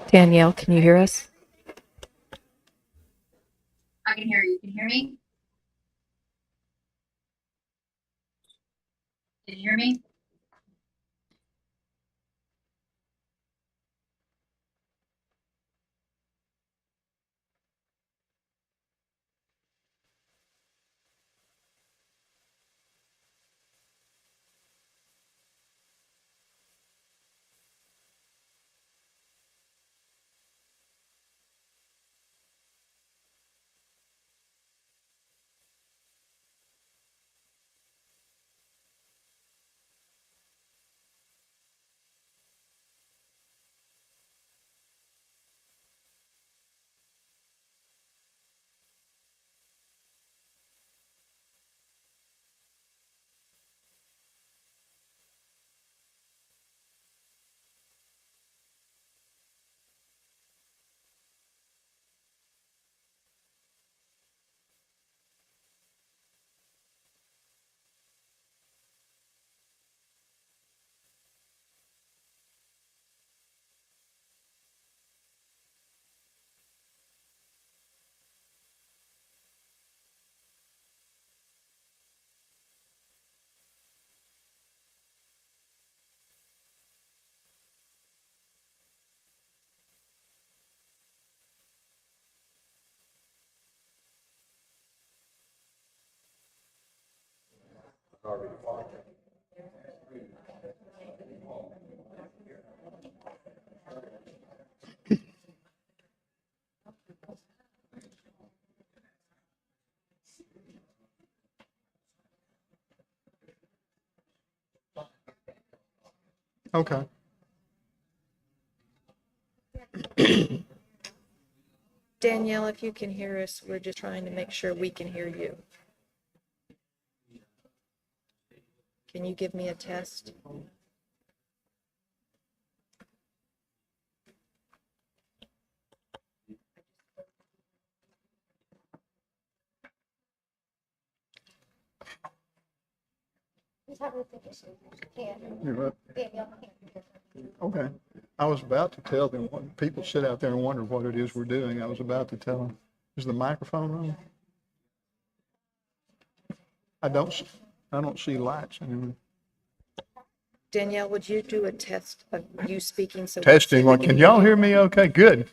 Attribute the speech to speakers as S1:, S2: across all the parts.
S1: Danielle, can you hear us?
S2: I can hear you. Can you hear me? Can you hear me?
S3: Okay.
S1: Danielle, if you can hear us, we're just trying to make sure we can hear you. Can you give me a test?
S3: You're up. Okay. I was about to tell them, when people sit out there and wonder what it is we're doing, I was about to tell them, is the microphone on? I don't see lights anymore.
S1: Danielle, would you do a test of you speaking? So
S3: Testing one. Can y'all hear me okay? Good.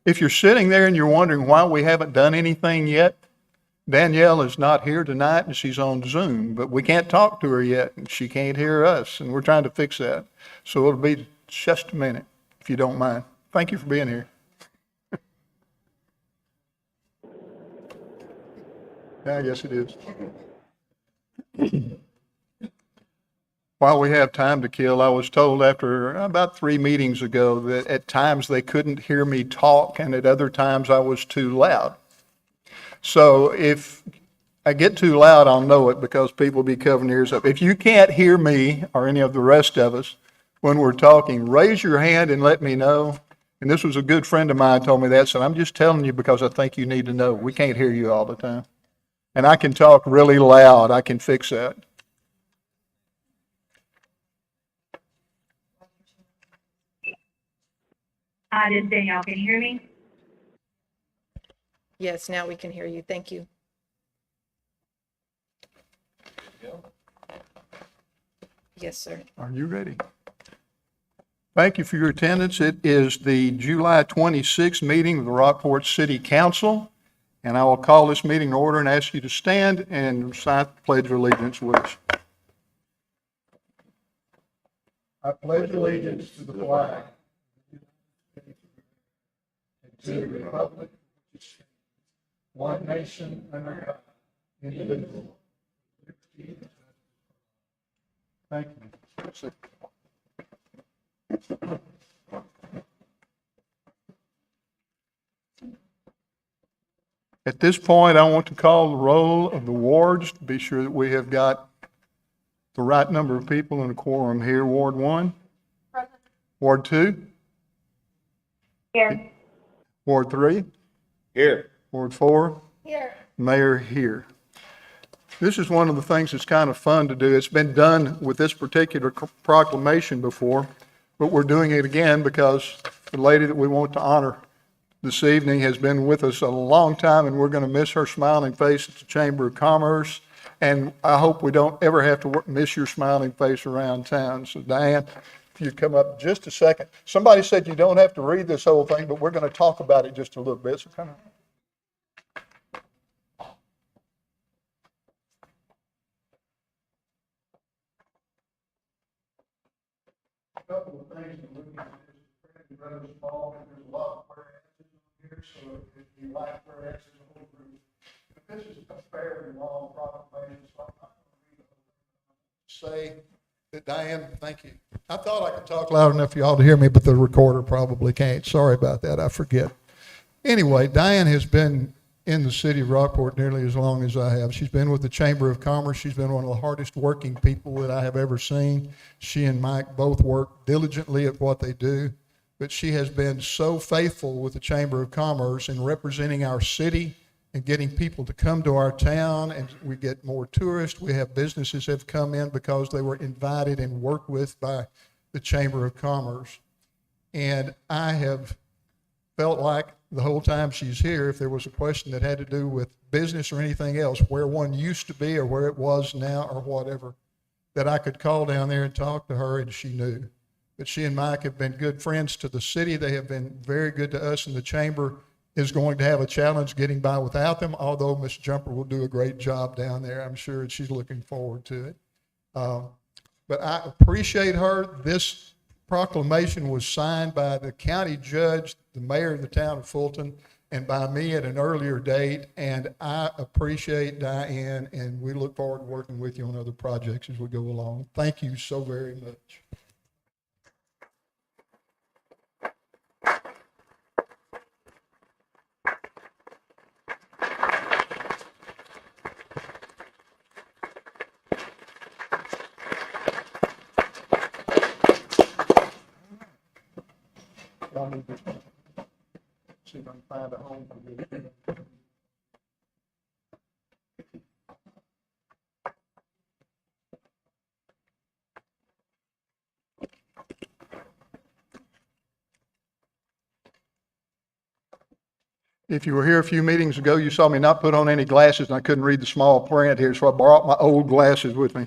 S3: If you're sitting there and you're wondering why we haven't done anything yet, Danielle is not here tonight and she's on Zoom, but we can't talk to her yet and she can't hear us and we're trying to fix that. So it'll be just a minute, if you don't mind. Thank you for being here. Yeah, I guess it is. While we have time to kill, I was told after about 3 meetings ago that at times they couldn't hear me talk and at other times I was too loud. So if I get too loud, I'll know it because people will be covering ears up. If you can't hear me or any of the rest of us when we're talking, raise your hand and let me know. And this was a good friend of mine told me that, so I'm just telling you because I think you need to know. We can't hear you all the time. And I can talk really loud. I can fix that.
S2: This is Danielle. Can you hear me?
S1: Yes, now we can hear you. Thank you. Yes, sir.
S3: Are you ready? Thank you for your attendance. It is the July 26th meeting of the Rockport City Council, and I will call this meeting to order and ask you to stand and recite the Pledge of Allegiance with us. I pledge allegiance to the flag and to the republic, one nation under God, indivisible. Thank you. At this point, I want to call the roll of the wards to be sure that we have got the right number of people in a quorum here. Ward 1? Present. Ward 2?
S2: Here.
S3: Ward 3?
S4: Here.
S3: Ward 4?
S2: Here.
S3: Mayor here. This is one of the things that's kind of fun to do. It's been done with this particular proclamation before, but we're doing it again because the lady that we want to honor this evening has been with us a long time, and we're going to miss her smiling face at the Chamber of Commerce. And I hope we don't ever have to miss your smiling face around town. So Diane, if you'd come up just a second. Somebody said you don't have to read this whole thing, but we're going to talk about it just a little bit. So come on. A couple of things to look at. It's rather small, and there's a lot of whereas's here, so if you like whereas's, the whole group. But this is a fairly long proclamation, so I'm not going to read it. Say that Diane, thank you. I thought I could talk loud enough for y'all to hear me, but the recorder probably can't. Sorry about that, I forget. Anyway, Diane has been in the city of Rockport nearly as long as I have. She's been with the Chamber of Commerce. She's been one of the hardest working people that I have ever seen. She and Mike both work diligently at what they do, but she has been so faithful with the Chamber of Commerce in representing our city and getting people to come to our town, and we get more tourists. We have businesses have come in because they were invited and worked with by the Chamber of Commerce. And I have felt like the whole time she's here, if there was a question that had to do with business or anything else, where one used to be or where it was now or whatever, that I could call down there and talk to her, and she knew. But she and Mike have been good friends to the city. They have been very good to us, and the Chamber is going to have a challenge getting by without them, although Ms. Jumper will do a great job down there. I'm sure she's looking forward to it. But I appreciate her. This proclamation was signed by the county judge, the mayor of the town of Fulton, and by me at an earlier date. And I appreciate Diane, and we look forward to working with you on other projects as we go along. Thank you so very much. Y'all need to see if I can find a home for you. If you were here a few meetings ago, you saw me not put on any glasses, and I couldn't read the small print here, so I brought my old glasses with me.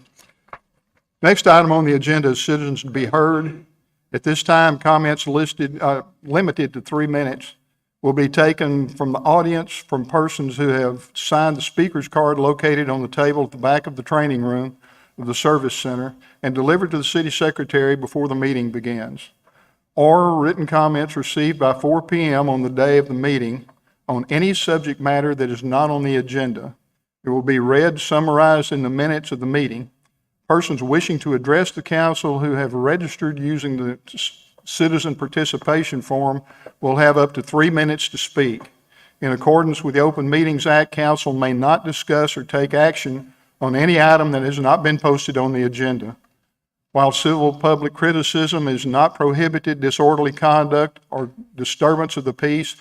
S3: Next item on the agenda is citizens to be heard. At this time, comments limited to 3 minutes will be taken from the audience from persons who have signed the speaker's card located on the table at the back of the training room of the Service Center and delivered to the city secretary before the meeting begins, or written comments received by 4 p.m. on the day of the meeting on any subject matter that is not on the agenda. It will be read, summarized in the minutes of the meeting. Persons wishing to address the council who have registered using the citizen participation form will have up to 3 minutes to speak. In accordance with the Open Meetings Act, council may not discuss or take action on any item that has not been posted on the agenda. While civil public criticism is not prohibited, disorderly conduct or disturbance of the peace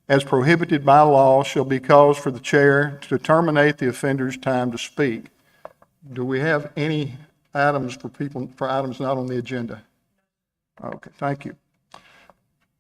S3: as prohibited by law shall be cause for the chair to terminate the offender's time to speak. Do we have any items for items not on the agenda? Okay, thank you.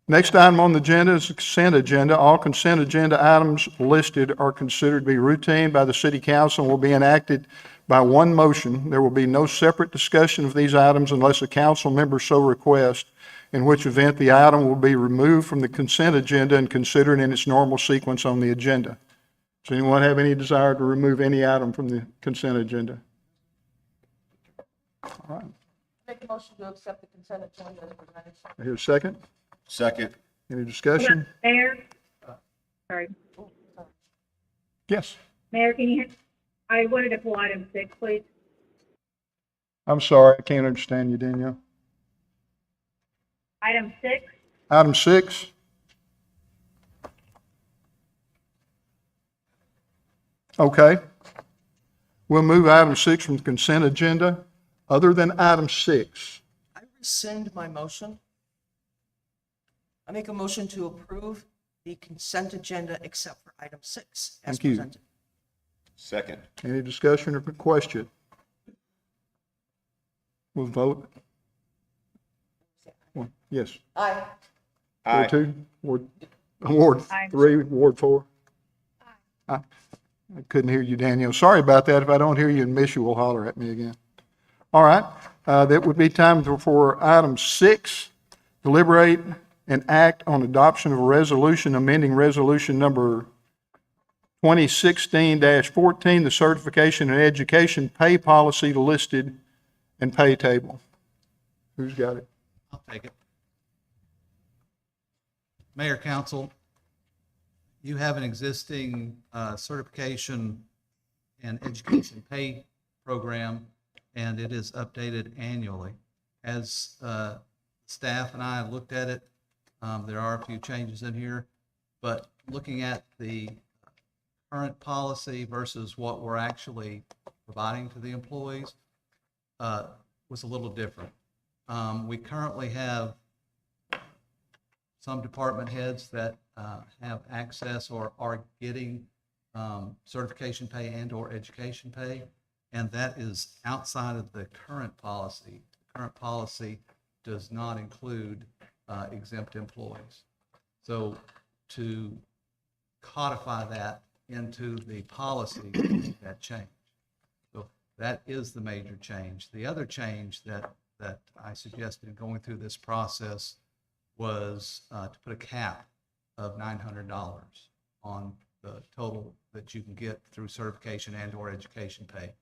S3: Next item on the agenda is the consent agenda. All consent agenda items listed are considered to be routine by the City Council and will be enacted by one motion. There will be no separate discussion of these items unless a council member so requests, in which event the item will be removed from the consent agenda and considered in its normal sequence on the agenda. Does anyone have any desire to remove any item from the consent agenda? All right.
S4: Make a motion to accept the consent agenda as presented.
S3: Here's a second.
S5: Second.
S3: Any discussion?
S2: Mayor? Sorry.
S3: Yes.
S2: Mayor, can you hear? I wanted to pull item 6, please.
S3: I'm sorry, I can't understand you, Danielle.
S2: Item 6?
S3: Item 6. Okay. We'll move item 6 from the consent agenda. Other than item 6,
S4: I rescind my motion. I make a motion to approve the consent agenda except for item 6 as
S3: Thank you.
S4: presented.
S5: Second.
S3: Any discussion or question? We'll vote. Yes.
S4: Aye.
S5: Aye.
S3: Ward 2, Ward
S2: Aye.
S3: 3, Ward 4? I couldn't hear you, Danielle. Sorry about that. If I don't hear you and miss you, will holler at me again. All right, that would be time for item 6, deliberate and act on adoption of a resolution amending resolution number 2016-14, the certification and education pay policy listed and pay table. Who's got it?
S6: I'll take it. Mayor, council, you have an existing certification and education pay program, and it is updated annually. As staff and I looked at it, there are a few changes in here, but looking at the current policy versus what we're actually providing to the employees was a little different. We currently have some department heads that have access or are getting certification pay and or education pay, and that is outside of the current policy. The current policy does not include exempt employees. So to codify that into the policy, that change. So that is the major change. The other change that I suggested in going through this process was to put a cap of $900 on the total that you can get through certification and or education pay.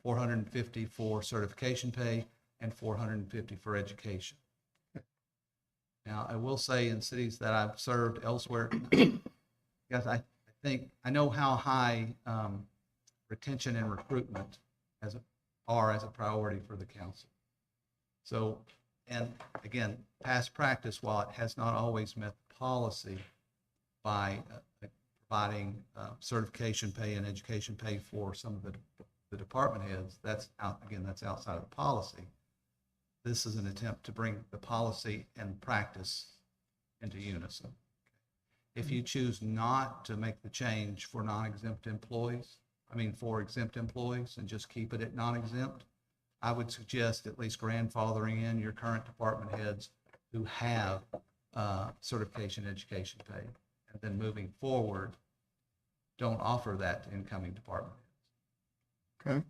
S6: $450 for certification pay and $450 for education. Now, I will say in cities that I've served elsewhere, yes, I think I know how high retention and recruitment are as a priority for the council. So, and again, past practice, while it has not always met the policy by providing certification pay and education pay for some of the department heads, that's outside of the policy. This is an attempt to bring the policy and practice into unison. If you choose not to make the change for non-exempt employees, for exempt employees and just keep it at non-exempt, I would suggest at least grandfathering in your current department heads who have certification education pay. And then moving forward, don't offer that to incoming department heads.
S3: Okay.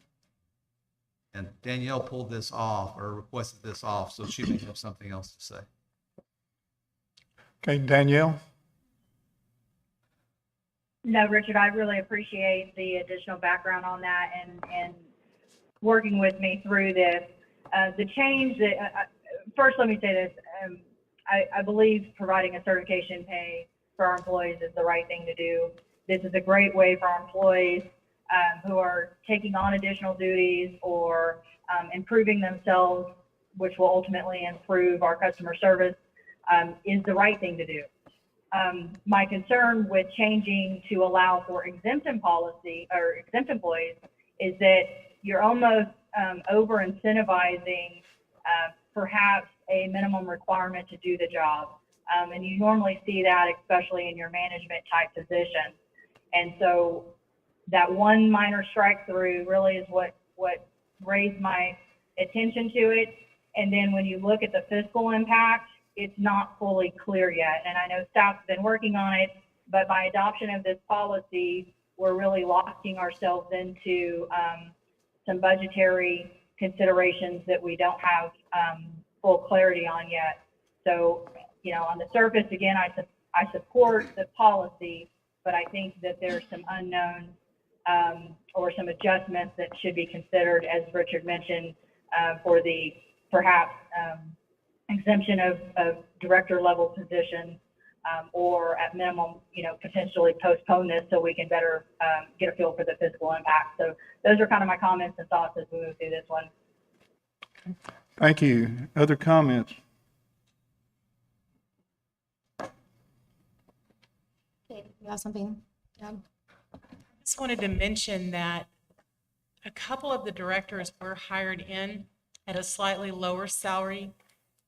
S6: And Danielle pulled this off or requested this off, so she may have something else to say.
S3: Okay, Danielle?
S2: No, Richard, I really appreciate the additional background on that and working with me through this. The change that, first let me say this, I believe providing a certification pay for our employees is the right thing to do. This is a great way for our employees who are taking on additional duties or improving themselves, which will ultimately improve our customer service, is the right thing to do. My concern with changing to allow for exempt policy or exempt employees is that you're almost over incentivizing perhaps a minimum requirement to do the job. And you normally see that, especially in your management type position. And so that one minor strike through really is what raised my attention to it. And then when you look at the fiscal impact, it's not fully clear yet. And I know staff's been working on it, but by adoption of this policy, we're really locking ourselves into some budgetary considerations that we don't have full clarity on yet. So, on the surface, again, I support the policy, but I think that there's some unknowns or some adjustments that should be considered, as Richard mentioned, for the perhaps exemption of director level positions, or at minimum, potentially postpone this so we can better get a feel for the fiscal impact. So those are kind of my comments and thoughts as we move through this one.
S3: Thank you. Other comments?
S7: Kate, you have something? Yeah.
S8: Just wanted to mention that a couple of the directors were hired in at a slightly lower salary,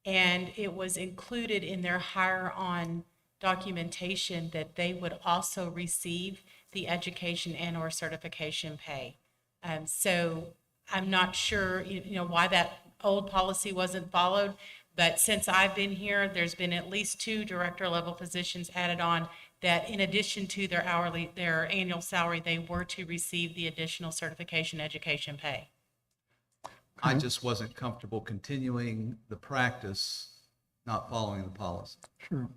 S8: and it was included in their hire on documentation that they would also receive the education and or certification pay. So I'm not sure, why that old policy wasn't followed, But since I've been here, there's been at least 2 director level positions added on that in addition to their annual salary, they were to receive the additional certification education pay.
S6: I just wasn't comfortable continuing the practice, not following the policy.
S3: Sure.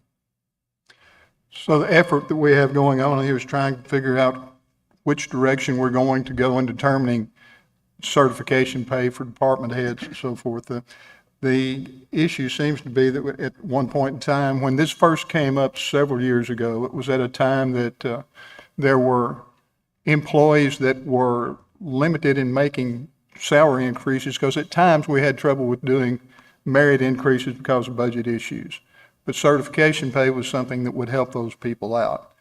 S3: So the effort that we have going on here is trying to figure out which direction we're going to go in determining certification pay for department heads and so forth. The issue seems to be that at one point in time, when this first came up several years ago, it was at a time that there were employees that were limited in making salary increases because at times we had trouble with doing merit increases because of budget issues. But certification pay was something that would help those people out.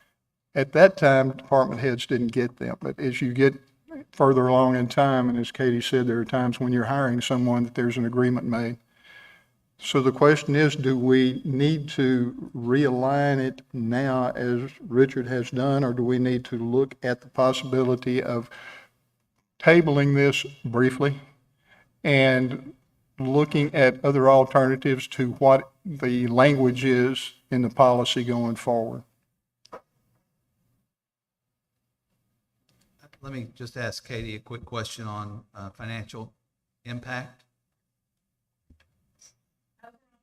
S3: At that time, department heads didn't get them. But as you get further along in time, and as Katie said, there are times when you're hiring someone that there's an agreement made. So the question is, do we need to realign it now as Richard has done, or do we need to look at the possibility of tabling this briefly and looking at other alternatives to what the language is in the policy going forward?
S6: Let me just ask Katie a quick question on financial impact.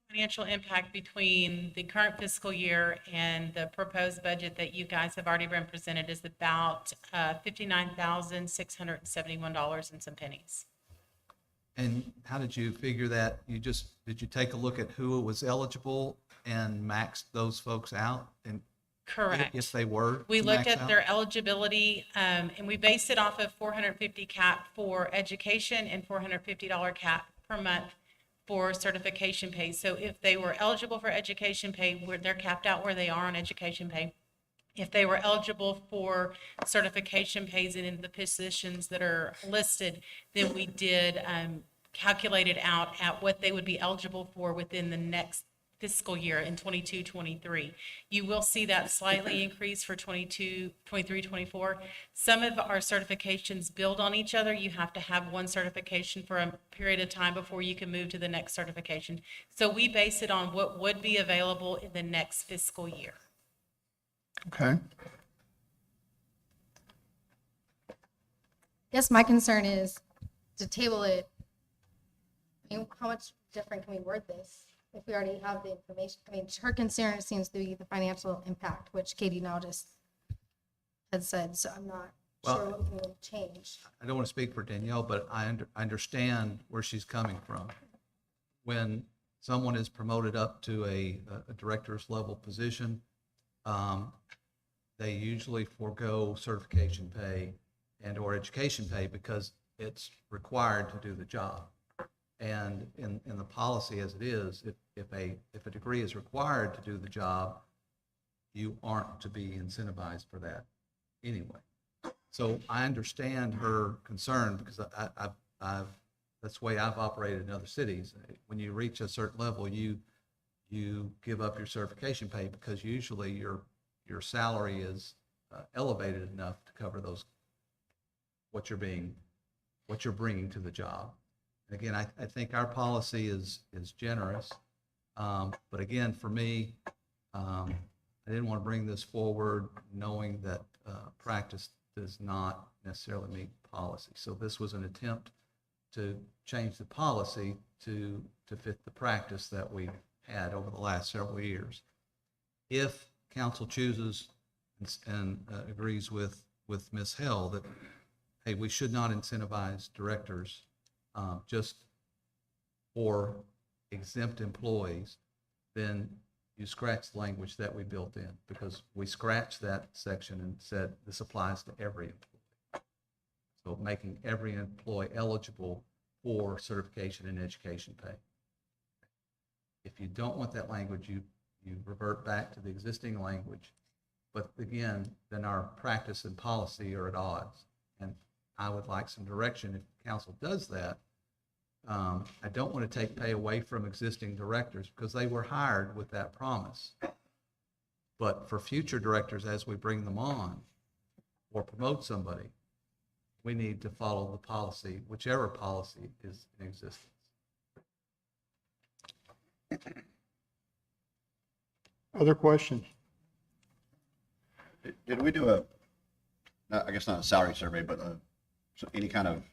S8: Financial impact between the current fiscal year and the proposed budget that you guys have already been presented is about $59,671 and some pennies.
S6: And how did you figure that? Did you take a look at who was eligible and maxed those folks out? And
S8: Correct.
S6: if they were
S8: We
S6: to
S8: looked
S6: max
S8: at
S6: out?
S8: their eligibility, and we based it off of 450 cap for education and $450 cap per month for certification pay. So if they were eligible for education pay, they're capped out where they are on education pay. If they were eligible for certification pays in the positions that are listed, then we did calculate it out at what they would be eligible for within the next fiscal year in 22-23. You will see that slightly increase for 23-24. Some of our certifications build on each other. You have to have one certification for a period of time before you can move to the next certification. So we base it on what would be available in the next fiscal year.
S3: Okay.
S7: Yes, my concern is to table it. I mean, how much different can we word this if we already have the information? I mean, her concern seems to be the financial impact, which Katie now just had said, so I'm not sure what we can really change.
S6: I don't want to speak for Danielle, but I understand where she's coming from. When someone is promoted up to a director's level position, they usually forego certification pay and or education pay because it's required to do the job. And in the policy as it is, if a degree is required to do the job, you aren't to be incentivized for that anyway. So I understand her concern because that's the way I've operated in other cities. When you reach a certain level, you give up your certification pay because usually your salary is elevated enough to cover those what you're bringing to the job. And again, I think our policy is generous, but again, for me, I didn't want to bring this forward knowing that practice does not necessarily meet policy. So this was an attempt to change the policy to fit the practice that we've had over the last several years. If council chooses and agrees with Ms. Hell that, hey, we should not incentivize directors just for exempt employees, then you scratch the language that we built in, because we scratched that section and said this applies to every employee. So making every employee eligible for certification and education pay. If you don't want that language, you revert back to the existing language. But again, then our practice and policy are at odds. And I would like some direction if council does that. I don't want to take pay away from existing directors because they were hired with that promise. But for future directors, as we bring them on or promote somebody, we need to follow the policy, whichever policy is in existence.
S3: Other questions?
S5: Did we do a, I guess not a salary survey, but any kind of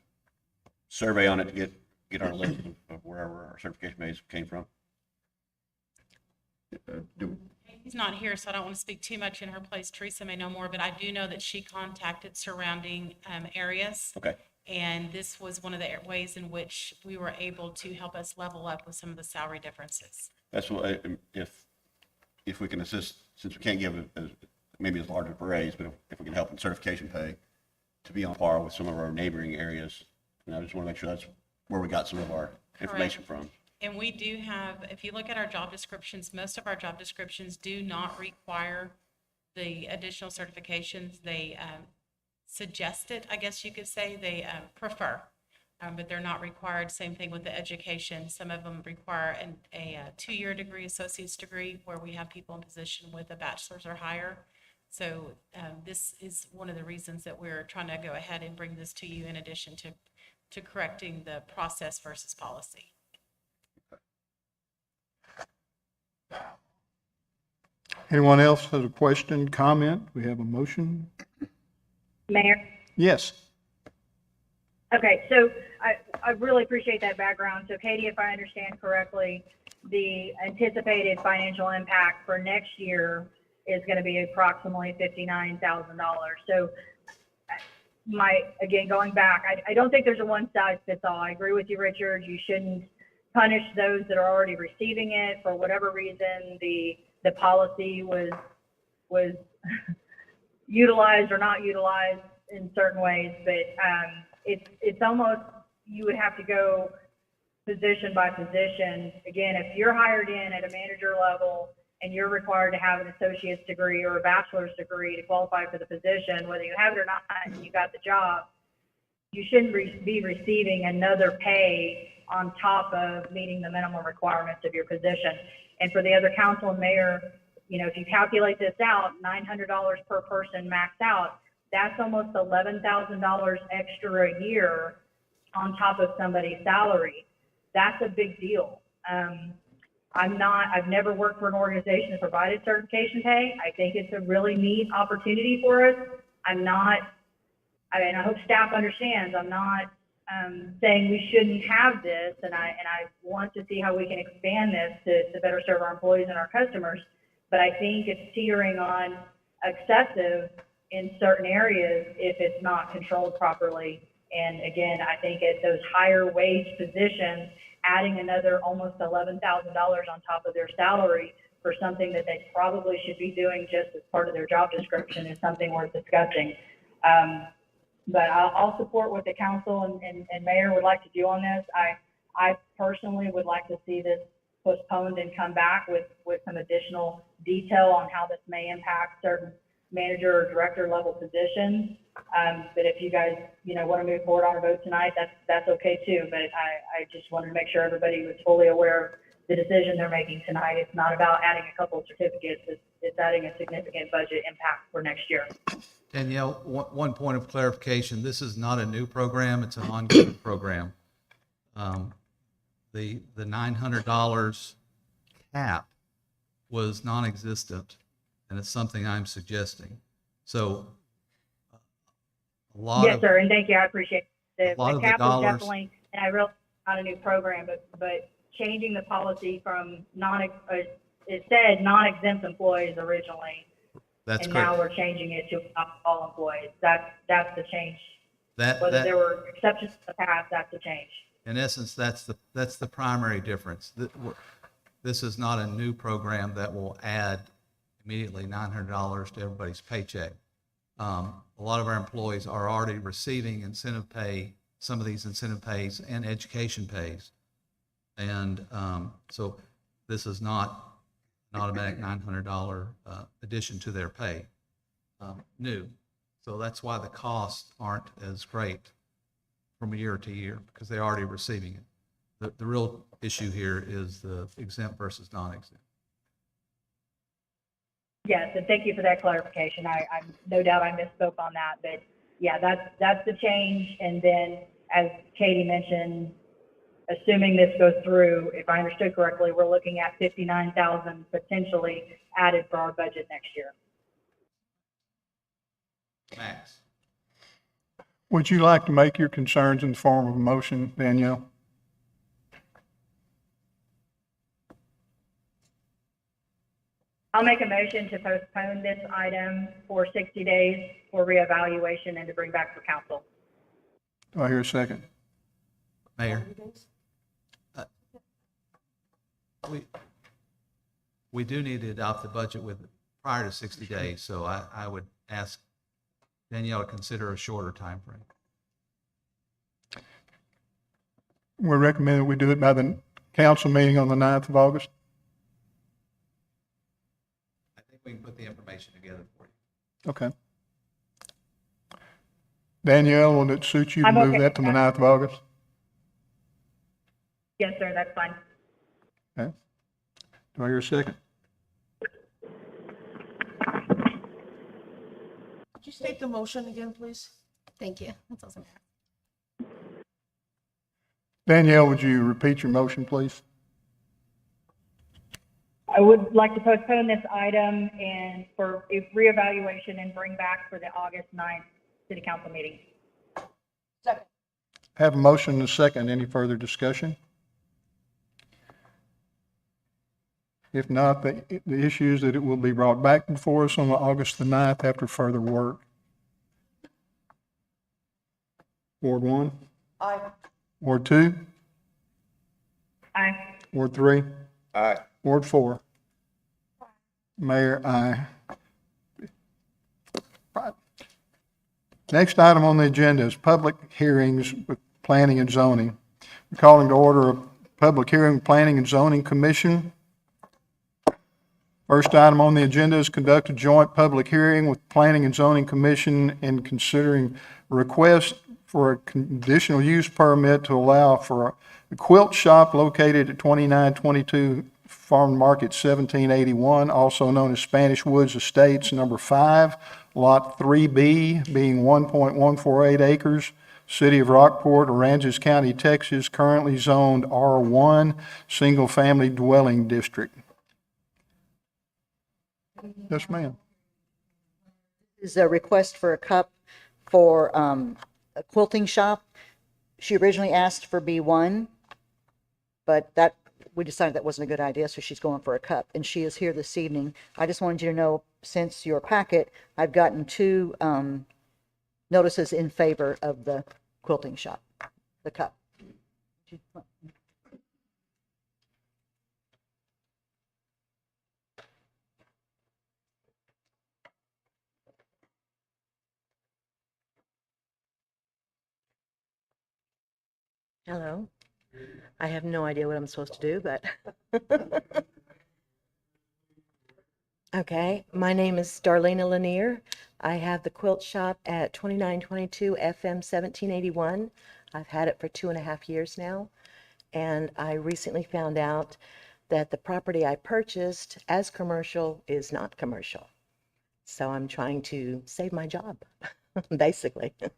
S5: survey on it to get our list of wherever our certification base came from?
S8: He's not here, so I don't want to speak too much in her place. Teresa may know more, but I do know that she contacted surrounding areas.
S5: Okay.
S8: And this was one of the ways in which we were able to help us level up with some of the salary differences.
S5: That's what, if we can assist, since we can't give maybe as large of a raise, but if we can help in certification pay to be on par with some of our neighboring areas. And I just want to make sure that's where we got some of our information from.
S8: And we do have, if you look at our job descriptions, most of our job descriptions do not require the additional certifications. They suggest it, I guess you could say. They prefer, but they're not required. Same thing with the education. Some of them require a 2-year degree, associate's degree, where we have people in position with a bachelor's or higher. So this is one of the reasons that we're trying to go ahead and bring this to you in addition to correcting the process versus policy.
S3: Anyone else has a question, comment? We have a motion?
S2: Mayor?
S3: Yes.
S2: Okay, so I really appreciate that background. So Katie, if I understand correctly, the anticipated financial impact for next year is going to be approximately $59,000. So again, going back, I don't think there's a one size fits all. I agree with you, Richard. You shouldn't punish those that are already receiving it for whatever reason the policy was utilized or not utilized in certain ways, but it's almost, you would have to go position by position. Again, if you're hired in at a manager level and you're required to have an associate's degree or a bachelor's degree to qualify for the position, whether you have it or not, and you got the job, you shouldn't be receiving another pay on top of meeting the minimum requirements of your position. And for the other council and mayor, if you calculate this out, $900 per person maxed out, that's almost $11,000 extra a year on top of somebody's salary. That's a big deal. I've never worked for an organization that provided certification pay. I think it's a really neat opportunity for us. I hope staff understands, I'm not saying we shouldn't have this, and I want to see how we can expand this to better serve our employees and our customers. But I think it's teetering on excessive in certain areas if it's not controlled properly. And again, I think at those higher wage positions, adding another almost $11,000 on top of their salary for something that they probably should be doing just as part of their job description is something worth discussing. But I'll support what the council and mayor would like to do on this. I personally would like to see this postponed and come back with some additional detail on how this may impact certain manager or director level positions. But if you guys, want to move forward on a vote tonight, that's okay too. But I just wanted to make sure everybody was fully aware of the decision they're making tonight. It's not about adding a couple of certificates. It's adding a significant budget impact for next year.
S6: Danielle, one point of clarification, this is not a new program, it's an ongoing program. The $900 cap was non-existent, and it's something I'm suggesting. So a lot
S2: Yes,
S6: of,
S2: sir, and thank you, I appreciate it.
S6: a lot
S2: The
S6: of the
S2: cap is
S6: dollars,
S2: definitely, and I realize it's not a new program, but changing the policy from it said non-exempt employees originally.
S6: that's
S2: And now
S6: correct.
S2: we're changing it to all employees. That's the change.
S6: That,
S2: Whether there
S6: that,
S2: were exceptions in the past, that's the change.
S6: in essence, that's the primary difference. This is not a new program that will add immediately $900 to everybody's paycheck. A lot of our employees are already receiving incentive pay, some of these incentive pays and education pays. And so this is not an automatic $900 addition to their pay, new. So that's why the costs aren't as great from year to year, because they're already receiving it. The real issue here is the exempt versus non-exempt.
S2: Yes, and thank you for that clarification. I'm no doubt I misspoke on that, but yeah, that's the change. And then, as Katie mentioned, assuming this goes through, if I understood correctly, we're looking at 59,000 potentially added for our budget next year.
S6: Max.
S3: Would you like to make your concerns in the form of a motion, Danielle?
S2: I'll make a motion to postpone this item for 60 days for reevaluation and to bring back for council.
S3: Do I hear a second?
S6: Mayor. We do need to adopt the budget prior to 60 days, so I would ask Danielle to consider a shorter time frame.
S3: We recommend that we do it by the council meeting on the 9th of August.
S6: I think we can put the information together for you.
S3: Okay. Danielle, will it suit you to
S2: I'm
S3: move
S2: okay
S3: that to the
S2: with
S3: 9th of August?
S2: Yes, sir, that's fine.
S3: Okay. Do I hear a second?
S4: Could you state the motion again, please?
S7: Thank you. That's awesome.
S3: Danielle, would you repeat your motion, please?
S2: I would like to postpone this item and for a reevaluation and bring back for the August 9th city council meeting.
S4: Second.
S3: Have a motion and a second. Any further discussion? If not, the issue is that it will be brought back before us on August the 9th after further work. Ward 1,
S4: Aye.
S3: Ward 2,
S2: Aye.
S3: Ward 3,
S9: Aye.
S3: Ward 4. Mayor, aye. Right. Next item on the agenda is public hearings with planning and zoning. We're calling to order a public hearing with Planning and Zoning Commission. First item on the agenda is conduct a joint public hearing with Planning and Zoning Commission in considering request for a conditional use permit to allow for a quilt shop located at 2922 Farm Market 1781, also known as Spanish Woods Estates, number 5, Lot 3B, being 1.148 acres, City of Rockport, Aransas County, Texas, currently zoned R1, Single Family Dwelling District. Yes, ma'am.
S10: Is a request for a cup for a quilting shop. She originally asked for B1, but we decided that wasn't a good idea, so she's going for a cup, and she is here this evening. I just wanted you to know, since your packet, I've gotten 2 notices in favor of the quilting shop, the cup.
S11: Hello. I have no idea what I'm supposed to do, but. Okay, my name is Darlena Lanier. I have the quilt shop at 2922 FM 1781. I've had it for 2.5 years now. And I recently found out that the property I purchased as commercial is not commercial. So I'm trying to save my job, basically. Thank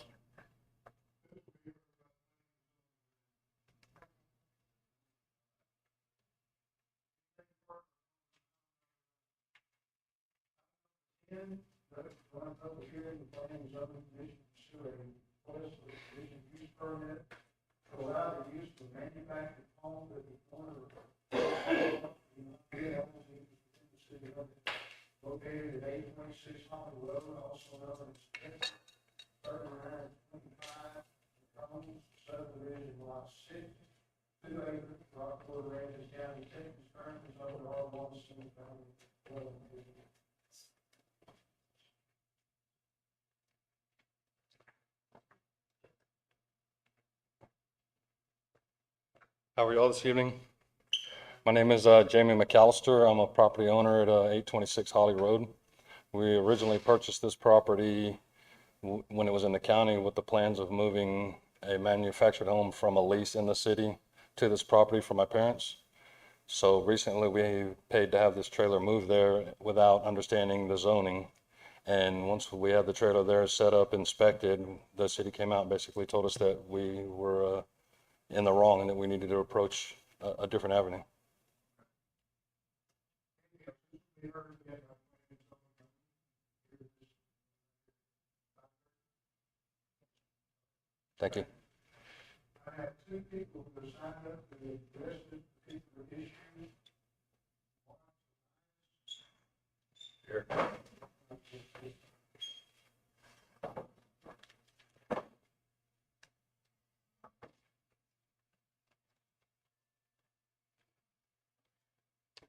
S11: you.
S3: Located at 826 Holland Road, also known as 3925, subdivision lot 6, 2 acres, Rockport, Aransas County, Texas, currently zoned R1 single family dwelling district.
S9: How are you all this evening? My name is Jamie McAllister. I'm a property owner at 826 Holly Road. We originally purchased this property when it was in the county with the plans of moving a manufactured home from a lease in the city to this property for my parents. So recently we paid to have this trailer moved there without understanding the zoning. And once we had the trailer there set up, inspected, the city came out and basically told us that we were in the wrong and that we needed to approach a different avenue. Thank you.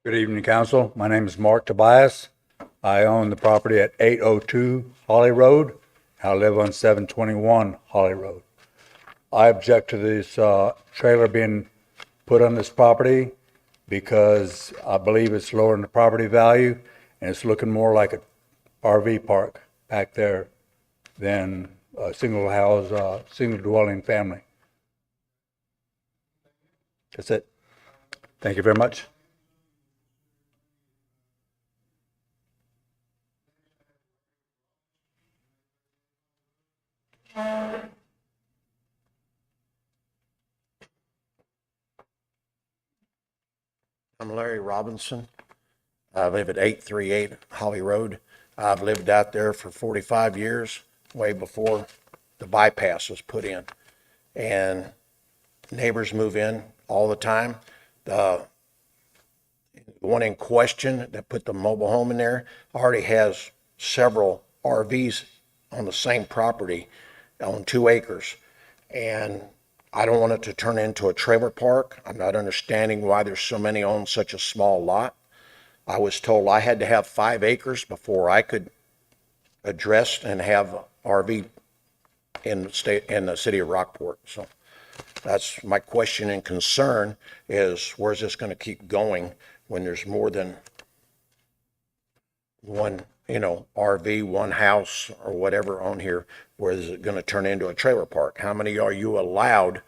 S12: Good evening, council. My name is Mark Tobias. I own the property at 802 Holly Road. I live on 721 Holly Road. I object to this trailer being put on this property because I believe it's lowering the property value and it's looking more like an RV park back there than a single house, single dwelling family. That's it. Thank you very much.
S13: I'm Larry Robinson. I live at 838 Holly Road. I've lived out there for 45 years, way before the bypass was put in. And neighbors move in all the time. The one in question that put the mobile home in there already has several RVs on the same property on 2 acres. And I don't want it to turn into a trailer park. I'm not understanding why there's so many on such a small lot. I was told I had to have 5 acres before I could address and have RV in the city of Rockport. So that's my question and concern is where's this going to keep going when there's more than one, RV, one house or whatever on here? Where is it going to turn into a trailer park? How many are you allowed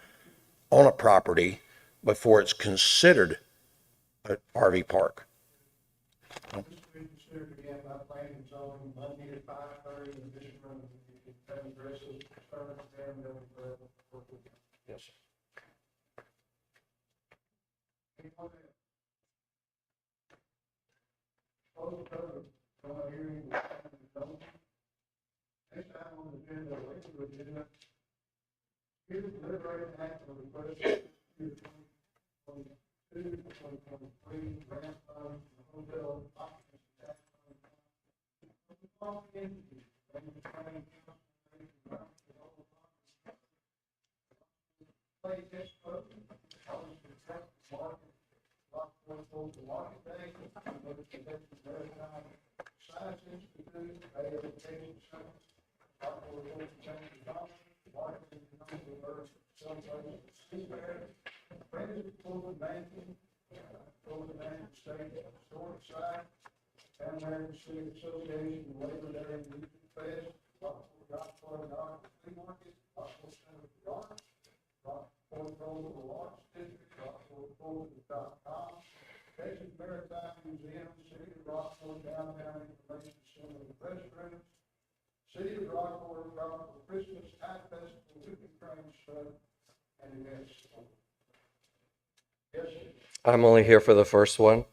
S13: on a property before it's considered an RV park? Yes.
S3: City of Rockport, Rockport Christmas, High Festival, Cooking Train Show, and events. Yes, sir.
S14: I'm only here for the first one.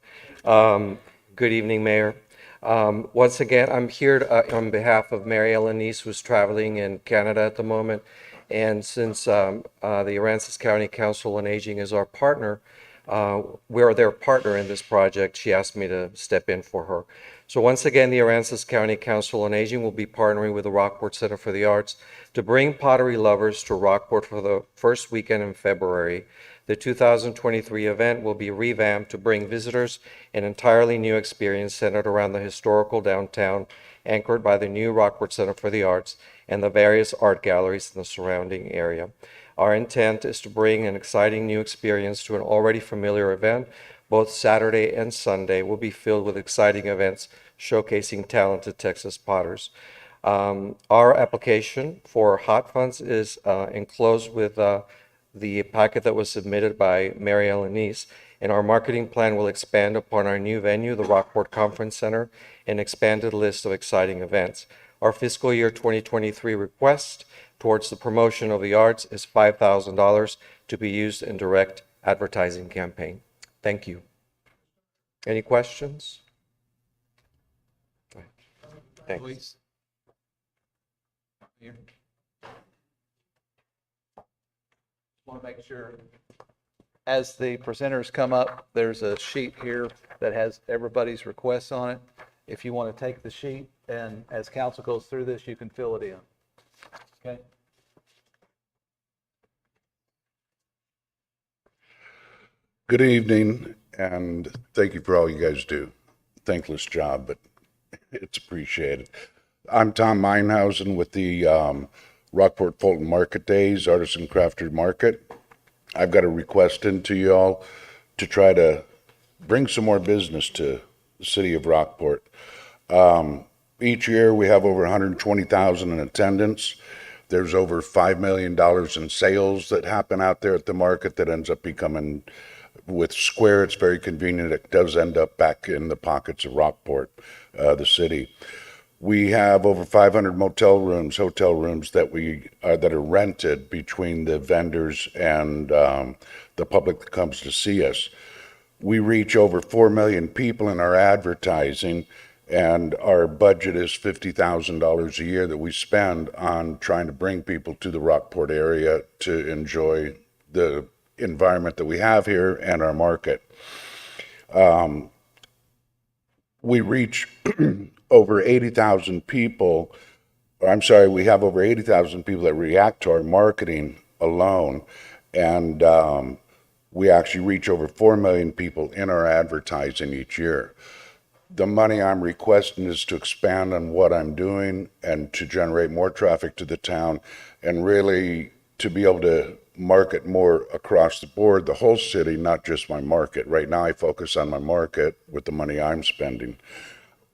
S14: Good evening, Mayor. Once again, I'm here on behalf of Mary Ellen Neese, who's traveling in Canada at the moment. And since the Aransas County Council on Aging is our partner, we're their partner in this project. She asked me to step in for her. So once again, the Aransas County Council on Aging will be partnering with the Rockport Center for the Arts to bring pottery lovers to Rockport for the first weekend in February. The 2023 event will be revamped to bring visitors an entirely new experience centered around the historical downtown, anchored by the new Rockport Center for the Arts and the various art galleries in the surrounding area. Our intent is to bring an exciting new experience to an already familiar event. Both Saturday and Sunday will be filled with exciting events showcasing talented Texas potters. Our application for hot funds is enclosed with the packet that was submitted by Mary Ellen Neese, and our marketing plan will expand upon our new venue, the Rockport Conference Center, an expanded list of exciting events. Our fiscal year 2023 request towards the promotion of the arts is $5,000 to be used in direct advertising campaign. Thank you. Any questions? Thanks.
S6: Please. Here. Want to make sure, as the presenters come up, there's a sheet here that has everybody's requests on it. If you want to take the sheet, and as council goes through this, you can fill it in. Okay?
S15: Good evening, and thank you for all you guys do. Thankless job, but it's appreciated. I'm Tom Meinhausen with the Rockport Fulton Market Days, Artisan Crafter Market. I've got a request into y'all to try to bring some more business to the city of Rockport. Each year we have over 120,000 in attendance. There's over $5 million in sales that happen out there at the market that ends up becoming, with Square, it's very convenient. It does end up back in the pockets of Rockport, the city. We have over 500 motel rooms, hotel rooms that that are rented between the vendors and the public that comes to see us. We reach over 4 million people in our advertising, and our budget is $50,000 a year that we spend on trying to bring people to the Rockport area to enjoy the environment that we have here and our market. We reach over 80,000 people. I'm sorry, we have over 80,000 people that react to our marketing alone, and we actually reach over 4 million people in our advertising each year. The money I'm requesting is to expand on what I'm doing and to generate more traffic to the town, and really to be able to market more across the board, the whole city, not just my market. Right now I focus on my market with the money I'm spending.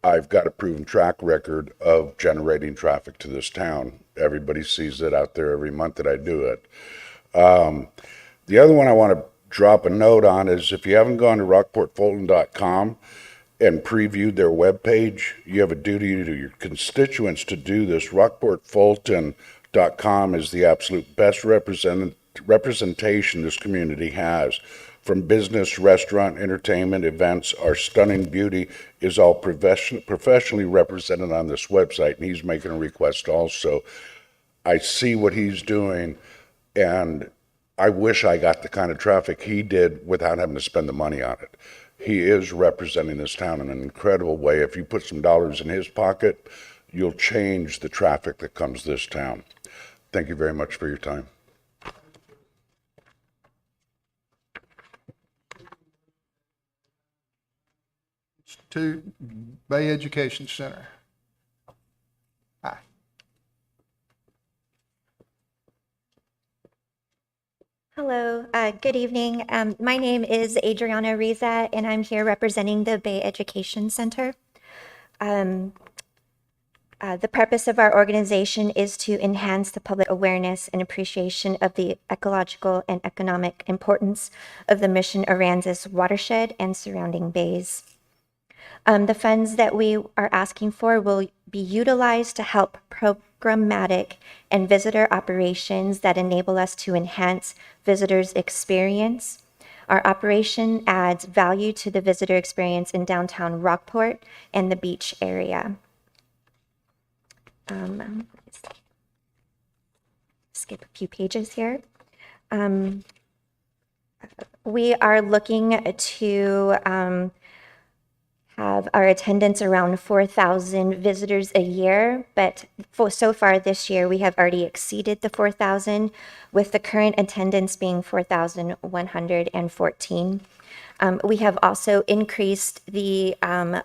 S15: I've got a proven track record of generating traffic to this town. Everybody sees it out there every month that I do it. The other one I want to drop a note on is, if you haven't gone to rockportfulton.com and previewed their webpage, you have a duty to your constituents to do this. rockportfulton.com is the absolute best representation this community has. From business, restaurant, entertainment, events, our stunning beauty is all professionally represented on this website, and he's making a request also. I see what he's doing, and I wish I got the kind of traffic he did without having to spend the money on it. He is representing this town in an incredible way. If you put some dollars in his pocket, you'll change the traffic that comes to this town. Thank you very much for your time.
S3: To Bay Education Center. Hi.
S16: Hello, good evening. My name is Adriana Riza, and I'm here representing the Bay Education Center. The purpose of our organization is to enhance the public awareness and appreciation of the ecological and economic importance of the Mission Aransas watershed and surrounding bays. The funds that we are asking for will be utilized to help programmatic and visitor operations that enable us to enhance visitors' experience. Our operation adds value to the visitor experience in downtown Rockport and the beach area. Skip a few pages here. We are looking to have our attendance around 4,000 visitors a year, but so far this year we have already exceeded the 4,000, with the current attendance being 4,114. We have also increased the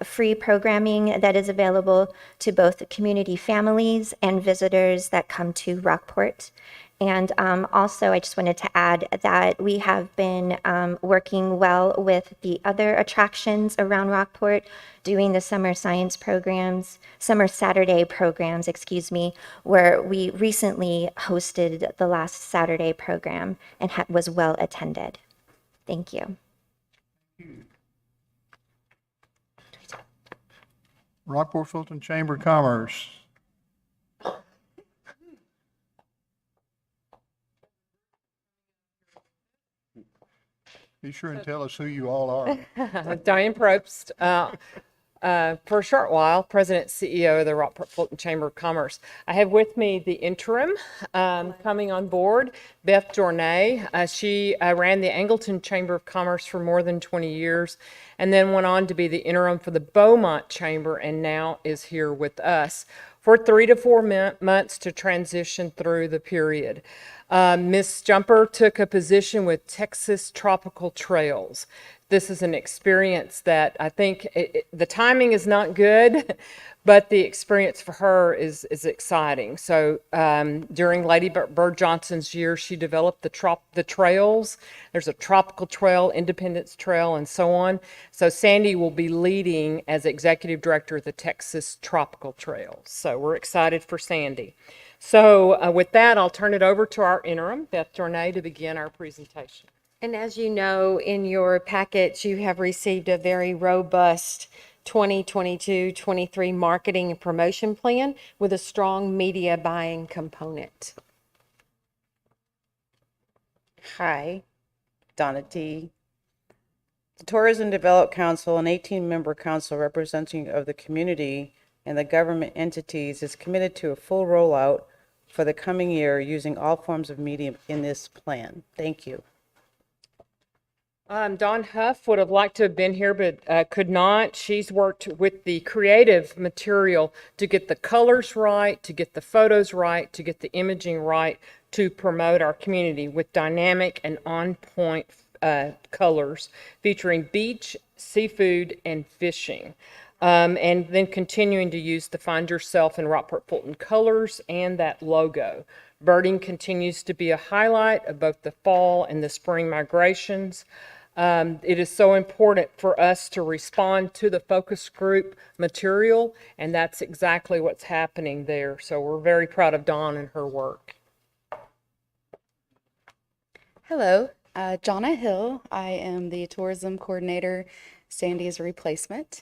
S16: free programming that is available to both community families and visitors that come to Rockport. And also, I just wanted to add that we have been working well with the other attractions around Rockport, doing the summer Saturday programs, excuse me, where we recently hosted the last Saturday program and was well attended. Thank you.
S3: Rockport Fulton Chamber of Commerce. Be sure and tell us who you all are.
S17: Diane Probst, for a short while, President CEO of the Rockport Fulton Chamber of Commerce. I have with me the interim coming on board, Beth Journay. She ran the Angleton Chamber of Commerce for more than 20 years and then went on to be the interim for the Beaumont Chamber and now is here with us for 3 to 4 months to transition through the period. Ms. Jumper took a position with Texas Tropical Trails. This is an experience that I think the timing is not good, but the experience for her is exciting. So during Lady Bird Johnson's year, she developed the trails. There's a tropical trail, Independence Trail, and so on. So Sandy will be leading as executive director of the Texas Tropical Trails. So we're excited for Sandy. So with that, I'll turn it over to our interim, Beth Journay, to begin our presentation.
S18: And as you know, in your packets, you have received a very robust 2022-23 marketing and promotion plan with a strong media buying component.
S19: Hi, Donna T. The Tourism Development Council, an 18-member council representing of the community and the government entities, is committed to a full rollout for the coming year using all forms of media in this plan. Thank you.
S17: Dawn Huff would have liked to have been here, but could not. She's worked with the creative material to get the colors right, to get the photos right, to get the imaging right, to promote our community with dynamic and on-point colors featuring beach, seafood, and fishing. And then continuing to use the Find Yourself in Rockport Fulton colors and that logo. Birding continues to be a highlight of both the fall and the spring migrations. It is so important for us to respond to the focus group material, and that's exactly what's happening there. So we're very proud of Dawn and her work.
S20: Hello, Jonna Hill. I am the tourism coordinator, Sandy's replacement.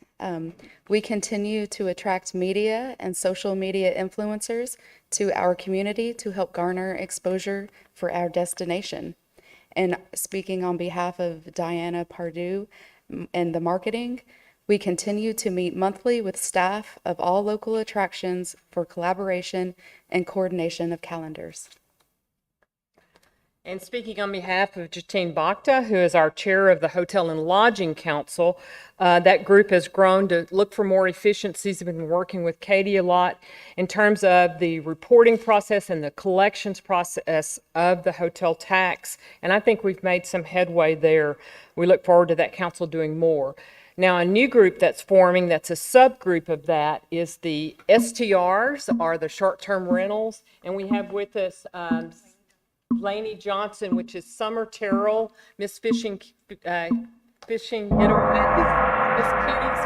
S20: We continue to attract media and social media influencers to our community to help garner exposure for our destination. And speaking on behalf of Diana Pardue and the marketing, we continue to meet monthly with staff of all local attractions for collaboration and coordination of calendars.
S17: And speaking on behalf of Jatine Bhakta, who is our chair of the Hotel and Lodging Council, that group has grown to look for more efficiencies. We've been working with Katie a lot in terms of the reporting process and the collections process of the hotel tax. And I think we've made some headway there. We look forward to that council doing more. Now, a new group that's forming, that's a subgroup of that, is the STRs, are the short-term rentals. And we have with us Lainey Johnson, which is Summer Terrell, Miss Fishing Getaways, Miss Kitty's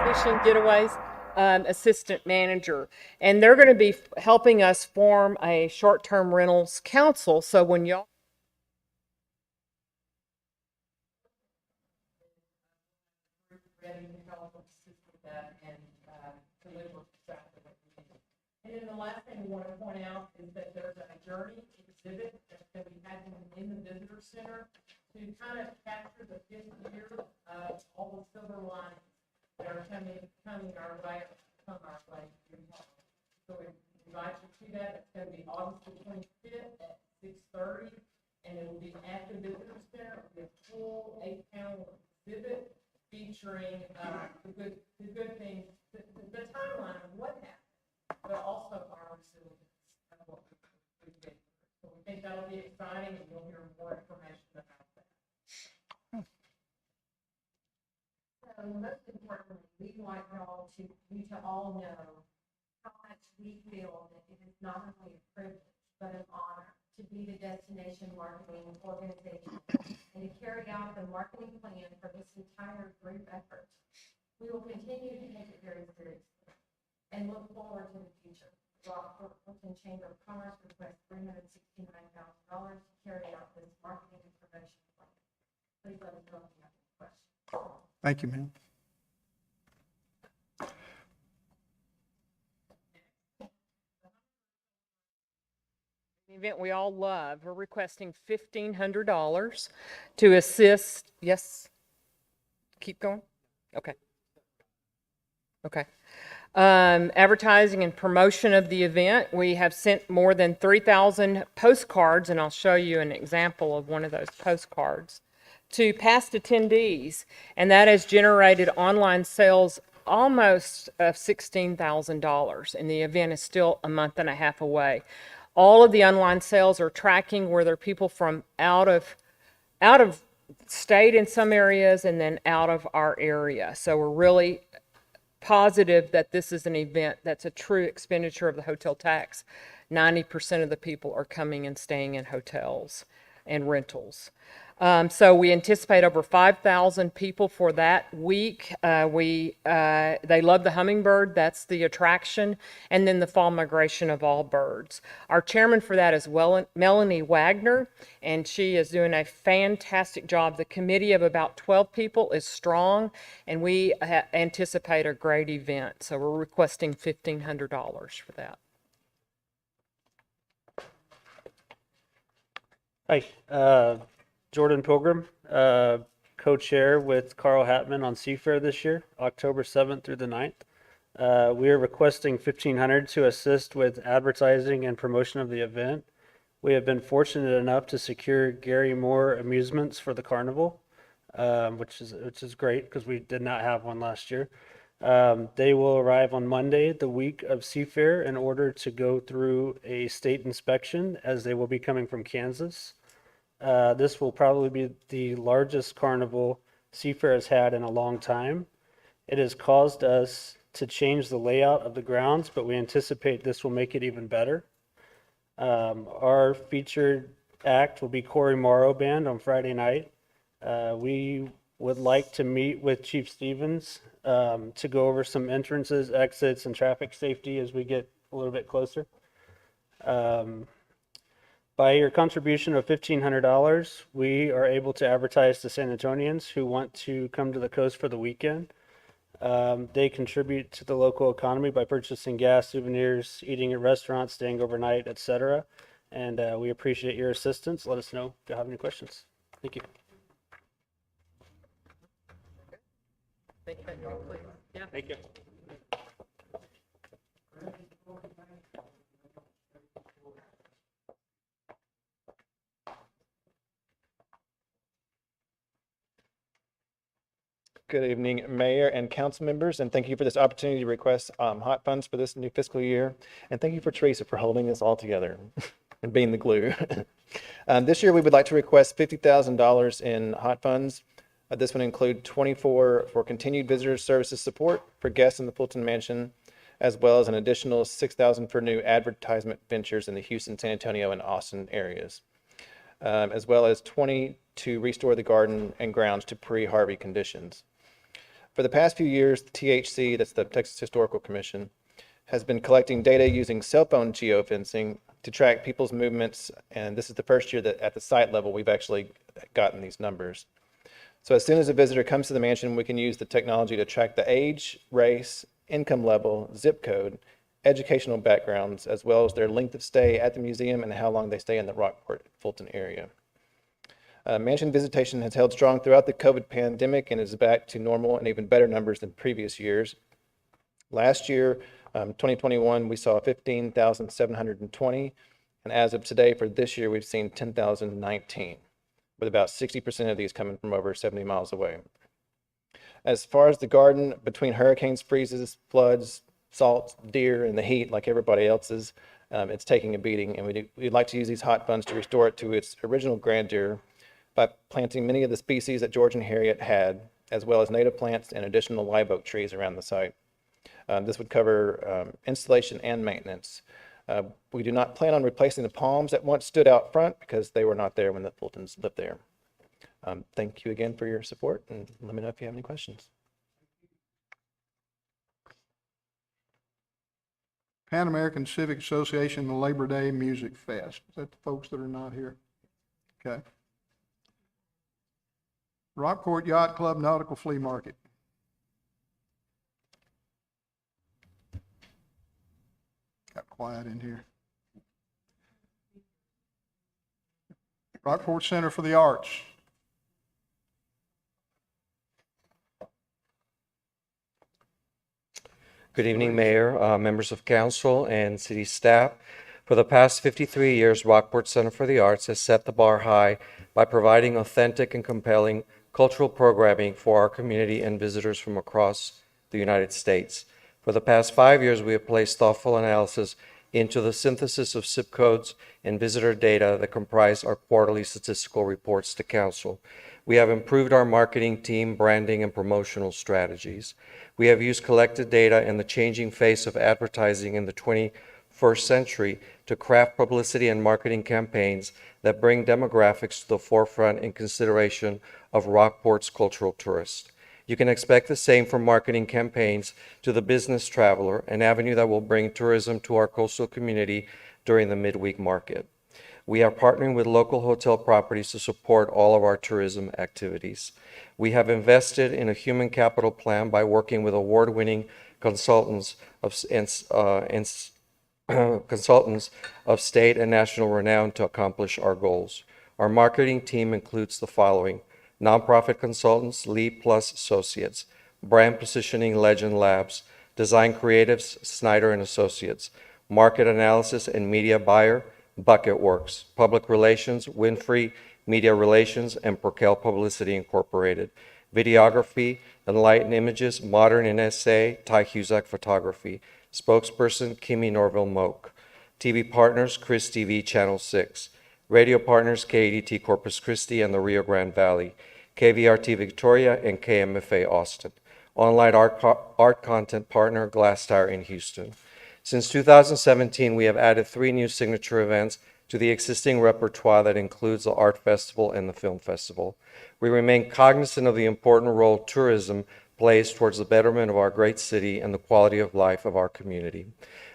S17: Fishing Getaways assistant manager. And they're going to be helping us form a short-term rentals council. So when y'all ready to help assist with that and deliver exactly what we need. And then the last thing we want to point out is that there's a journey exhibit that we had in the visitor center to kind of capture the 5th year of all the silver linings that are coming our way, come our way. So we invite you to that. It's going to be August the 25th at 6:30, and it will be at the visitor center. It'll be a full 8-panel exhibit featuring the good things, the timeline of what happened, but also our resilience of what we did. So we think that'll be exciting, and you'll hear more information about that.
S7: So most importantly, we'd like you to all know how much we feel that it is not only a privilege, but an honor to be the destination marketing organization and to carry out the marketing plan for this entire group effort. We will continue to take it very seriously and look forward to the future. Rockport Fulton Chamber of Commerce requests $369,000 to carry out this marketing and promotion plan. Please let us know if you have any questions.
S3: Thank you, ma'am.
S17: The event we all love. We're requesting $1,500 to assist. Yes? Keep going? Okay. Okay. Advertising and promotion of the event. We have sent more than 3,000 postcards, and I'll show you an example of one of those postcards, to past attendees, and that has generated online sales almost of $16,000, and the event is still a month and a half away. All of the online sales are tracking where there are people from out of state in some areas and then out of our area. So we're really positive that this is an event that's a true expenditure of the hotel tax. 90% of the people are coming and staying in hotels and rentals. So we anticipate over 5,000 people for that week. They love the hummingbird, that's the attraction, and then the fall migration of all birds. Our chairman for that is Melanie Wagner, and she is doing a fantastic job. The committee of about 12 people is strong, and we anticipate a great event. So we're requesting $1,500 for that.
S21: Hi, Jordan Pilgrim, co-chair with Carl Hatman on Seafair this year, October 7th through the 9th. We are requesting $1,500 to assist with advertising and promotion of the event. We have been fortunate enough to secure Gary Moore Amusements for the carnival, which is great because we did not have one last year. They will arrive on Monday, the week of Seafair, in order to go through a state inspection, as they will be coming from Kansas. This will probably be the largest carnival Seafair has had in a long time. It has caused us to change the layout of the grounds, but we anticipate this will make it even better. Our featured act will be Corey Morrow Band on Friday night. We would like to meet with Chief Stevens to go over some entrances, exits, and traffic safety as we get a little bit closer. By your contribution of $1,500, we are able to advertise to San Antonians who want to come to the coast for the weekend. They contribute to the local economy by purchasing gas, souvenirs, eating at restaurants, staying overnight, etc. And we appreciate your assistance. Let us know if you have any questions. Thank you. Thank you.
S22: Good evening, Mayor and council members, and thank you for this opportunity to request hot funds for this new fiscal year. And thank you for Teresa for holding this all together and being the glue. This year, we would like to request $50,000 in hot funds. This would include 24 for continued visitor services support for guests in the Fulton Mansion, as well as an additional 6,000 for new advertisement ventures in the Houston, San Antonio, and Austin areas, as well as 20 to restore the garden and grounds to pre-Harvey conditions. For the past few years, the THC, that's the Texas Historical Commission, has been collecting data using cell phone geofencing to track people's movements, and this is the first year that at the site level we've actually gotten these numbers. So as soon as a visitor comes to the mansion, we can use the technology to track the age, race, income level, zip code, educational backgrounds, as well as their length of stay at the museum and how long they stay in the Rockport, Fulton area. Mansion visitation has held strong throughout the COVID pandemic and is back to normal and even better numbers than previous years. Last year, 2021, we saw 15,720, and as of today for this year, we've seen 10,019, with about 60% of these coming from over 70 miles away. As far as the garden, between hurricanes, freezes, floods, salt, deer, and the heat, like everybody else's, it's taking a beating, and we'd like to use these hot funds to restore it to its original grandeur by planting many of the species that George and Harriet had, as well as native plants and additional live oak trees around the site. This would cover installation and maintenance. We do not plan on replacing the palms that once stood out front because they were not there when the Fultons lived there. Thank you again for your support, and let me know if you have any questions.
S3: Pan American Civic Association Labor Day Music Fest. Is that the folks that are not here? Okay. Rockport Yacht Club Nautical Flea Market. Got quiet in here. Rockport Center for the Arts.
S14: Good evening, Mayor, members of council, and city staff. For the past 53 years, Rockport Center for the Arts has set the bar high by providing authentic and compelling cultural programming for our community and visitors from across the United States. For the past 5 years, we have placed thoughtful analysis into the synthesis of zip codes and visitor data that comprise our quarterly statistical reports to council. We have improved our marketing team, branding, and promotional strategies. We have used collected data and the changing face of advertising in the 21st century to craft publicity and marketing campaigns that bring demographics to the forefront in consideration of Rockport's cultural tourists. You can expect the same from marketing campaigns to the business traveler, an avenue that will bring tourism to our coastal community during the midweek market. We are partnering with local hotel properties to support all of our tourism activities. We have invested in a human capital plan by working with award-winning consultants of state and national renown to accomplish our goals. Our marketing team includes the following: nonprofit consultants, Lead Plus Associates; brand positioning, Legend Labs; design creatives, Snyder and Associates; market analysis and media buyer, Bucket Works; public relations, Winfrey Media Relations and Perkel Publicity Incorporated; videography, Enlighten Images, Modern NSA, Ty Husak Photography; spokesperson, Kimmy Norville Moak; TV partners, Chris TV Channel 6; radio partners, KADT Corpus Christi and the Rio Grande Valley; KVRT Victoria and KMFA Austin; online art content partner, Glass Tower in Houston. Since 2017, we have added 3 new signature events to the existing repertoire that includes the Art Festival and the Film Festival. We remain cognizant of the important role tourism plays towards the betterment of our great city and the quality of life of our community.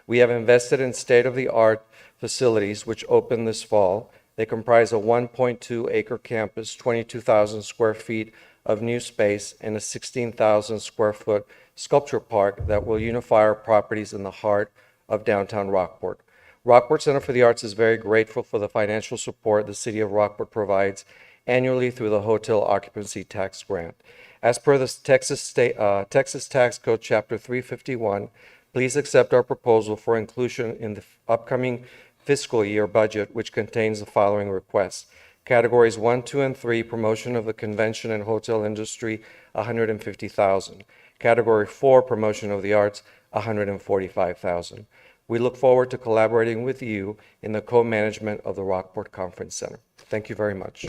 S14: We have invested in state-of-the-art facilities which opened this fall. They comprise a 1.2-acre campus, 22,000 square feet of new space, and a 16,000 square foot sculpture park that will unify our properties in the heart of downtown Rockport. Rockport Center for the Arts is very grateful for the financial support the City of Rockport provides annually through the Hotel Occupancy Tax Grant. As per the Texas Tax Code Chapter 351, please accept our proposal for inclusion in the upcoming fiscal year budget, which contains the following requests. Categories 1, 2, and 3, promotion of the convention and hotel industry, $150,000. Category 4, promotion of the arts, $145,000. We look forward to collaborating with you in the co-management of the Rockport Conference Center. Thank you very much.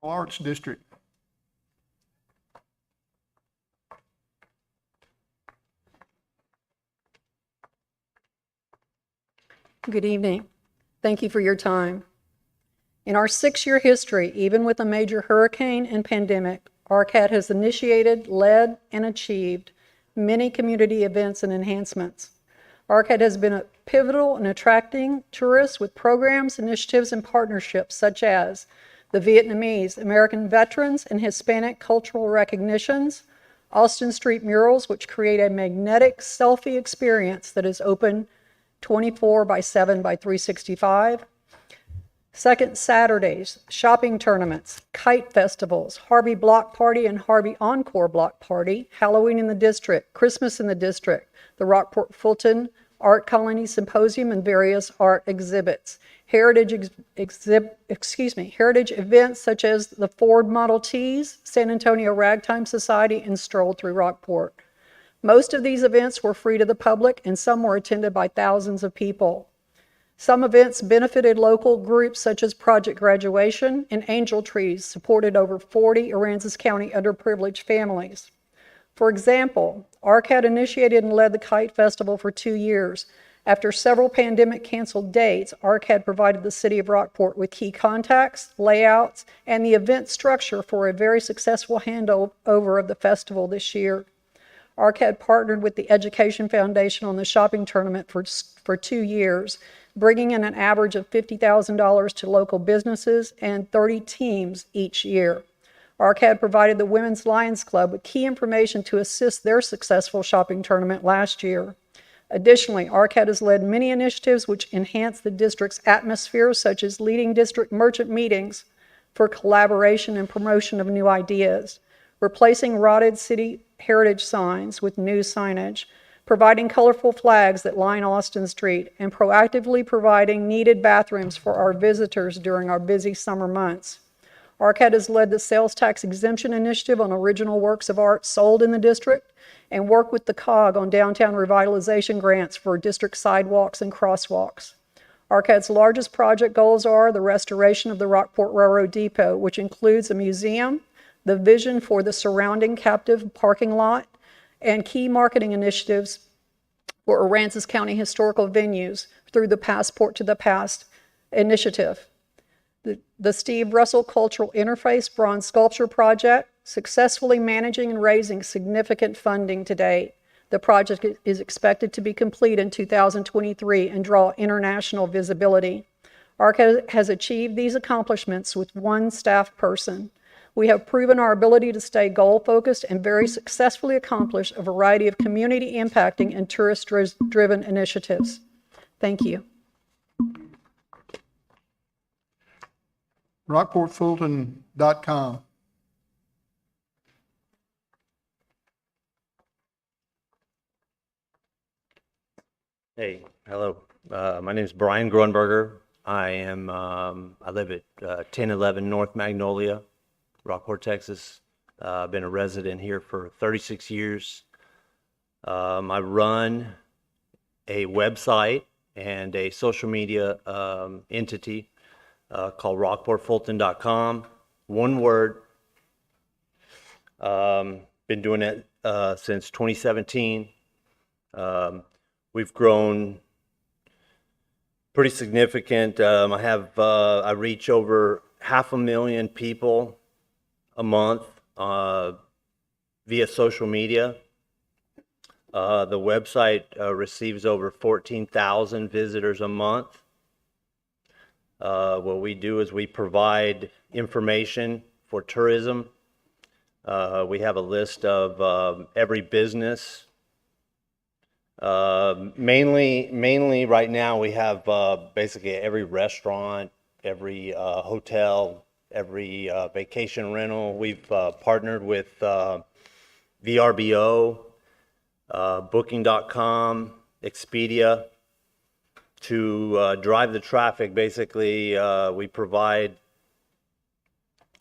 S3: Arts District.
S1: Good evening. Thank you for your time. In our 6-year history, even with a major hurricane and pandemic, ARCAD has initiated, led, and achieved many community events and enhancements. ARCAD has been pivotal in attracting tourists with programs, initiatives, and partnerships such as the Vietnamese, American Veterans, and Hispanic Cultural Recognitions, Austin Street Murals, which create a magnetic selfie experience that is open 24/7/365. Second Saturdays, shopping tournaments, kite festivals, Harvey Block Party and Harvey Encore Block Party, Halloween in the district, Christmas in the district, the Rockport Fulton Art Colony Symposium, and various art exhibits. Heritage events such as the Ford Model Ts, San Antonio Ragtime Society, and Stroll Through Rockport. Most of these events were free to the public, and some were attended by thousands of people. Some events benefited local groups such as Project Graduation and Angel Trees, supported over 40 Aransas County underprivileged families. For example, ARCAD initiated and led the Kite Festival for 2 years. After several pandemic-canceled dates, ARCAD provided the City of Rockport with key contacts, layouts, and the event structure for a very successful handover of the festival this year. ARCAD partnered with the Education Foundation on the shopping tournament for 2 years. bringing in an average of $50,000 to local businesses and 30 teams each year. ARCAD provided the Women's Lions Club with key information to assist their successful shopping tournament last year. Additionally, ARCAD has led many initiatives which enhance the district's atmosphere, such as leading district merchant meetings for collaboration and promotion of new ideas, replacing rotted city heritage signs with new signage, providing colorful flags that line Austin Street, and proactively providing needed bathrooms for our visitors during our busy summer months. ARCAD has led the sales tax exemption initiative on original works of art sold in the district and worked with the COG on downtown revitalization grants for district sidewalks and crosswalks. ARCAD's largest project goals are the restoration of the Rockport Railroad Depot, which includes a museum, the vision for the surrounding captive parking lot, and key marketing initiatives for Aransas County historical venues through the Passport to the Past initiative. The Steve Russell Cultural Interface Bronze Sculpture Project, successfully managing and raising significant funding to date. The project is expected to be complete in 2023 and draw international visibility. ARCAD has achieved these accomplishments with one staff person. We have proven our ability to stay goal-focused and very successfully accomplish a variety of community impacting and tourist-driven initiatives. Thank you.
S3: RockportFulton.com.
S5: Hey, hello. My name is Brian Grunberger. I live at 1011 North Magnolia, Rockport, Texas. I've been a resident here for 36 years. I run a website and a social media entity called RockportFulton.com. One word. Been doing it since 2017. We've grown pretty significant. I reach over 500,000 people a month via social media. The website receives over 14,000 visitors a month. What we do is we provide information for tourism. We have a list of every business. Mainly right now we have basically every restaurant, every hotel, every vacation rental. We've partnered with VRBO, Booking.com, Expedia to drive the traffic. Basically, we provide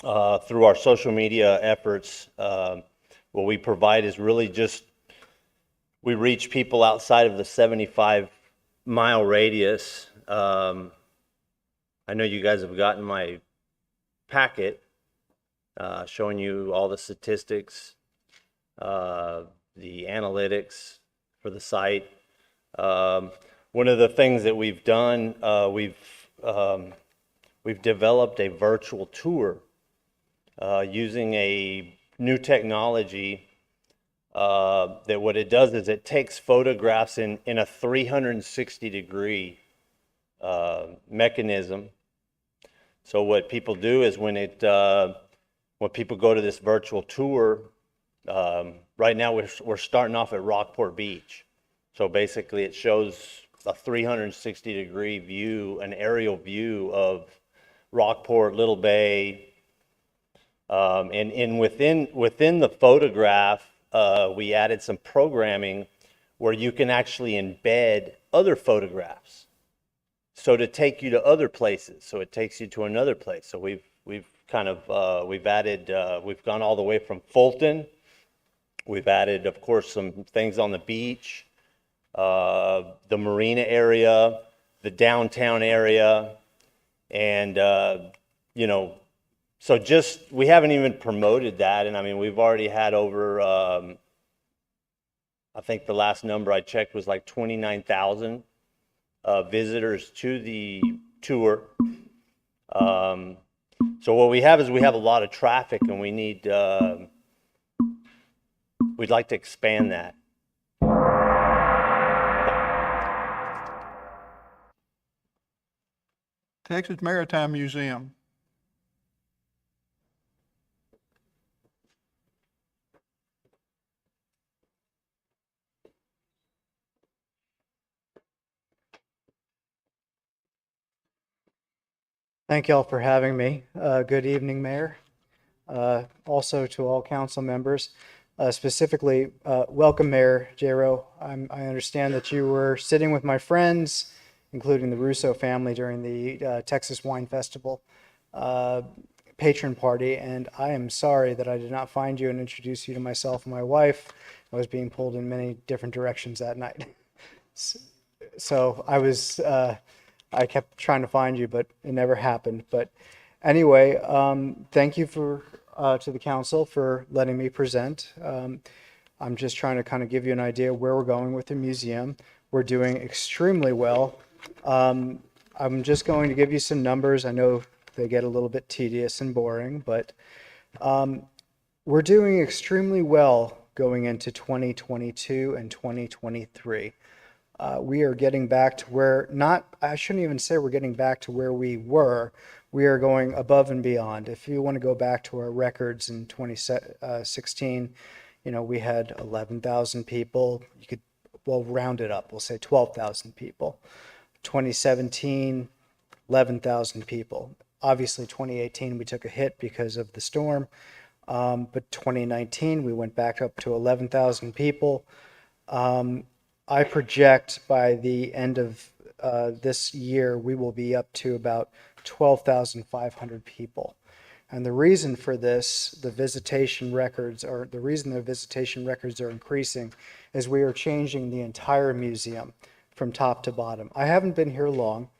S5: through our social media efforts, what we provide is really just we reach people outside of the 75-mile radius. I know you guys have gotten my packet showing you all the statistics, the analytics for the site. One of the things that we've done, we've developed a virtual tour using a new technology that what it does is it takes photographs in a 360-degree mechanism. So what people do is when people go to this virtual tour, right now we're starting off at Rockport Beach. So basically it shows a 360-degree view, an aerial view of Rockport, Little Bay, and within the photograph, we added some programming where you can actually embed other photographs. So to take you to other places, so it takes you to another place. So we've added, we've gone all the way from Fulton. We've added, of course, some things on the beach, the marina area, the downtown area, and so we haven't even promoted that, and I mean, we've already had over, I think the last number I checked was like 29,000 visitors to the tour. So what we have is we have a lot of traffic, and we need, we'd like to expand that.
S3: Texas Maritime Museum.
S4: Thank y'all for having me. Good evening, Mayor. Also to all council members, specifically, welcome Mayor Jero. I understand that you were sitting with my friends, including the Russo family, during the Texas Wine Festival patron party, and I am sorry that I did not find you and introduce you to myself and my wife. I was being pulled in many different directions that night. So I kept trying to find you, but it never happened. But anyway, thank you to the council for letting me present. I'm just trying to kind of give you an idea where we're going with the museum. We're doing extremely well. I'm just going to give you some numbers. I know they get a little bit tedious and boring, but we're doing extremely well going into 2022 and 2023. We are getting back to where, I shouldn't even say we're getting back to where we were. We are going above and beyond. If you want to go back to our records in 2016, we had 11,000 people. We'll round it up. We'll say 12,000 people. 2017, 11,000 people. Obviously, 2018, we took a hit because of the storm. But 2019, we went back up to 11,000 people. I project by the end of this year, we will be up to about 12,500 people. And the reason for this, the reason the visitation records are increasing is we are changing the entire museum from top to bottom. I haven't been here long.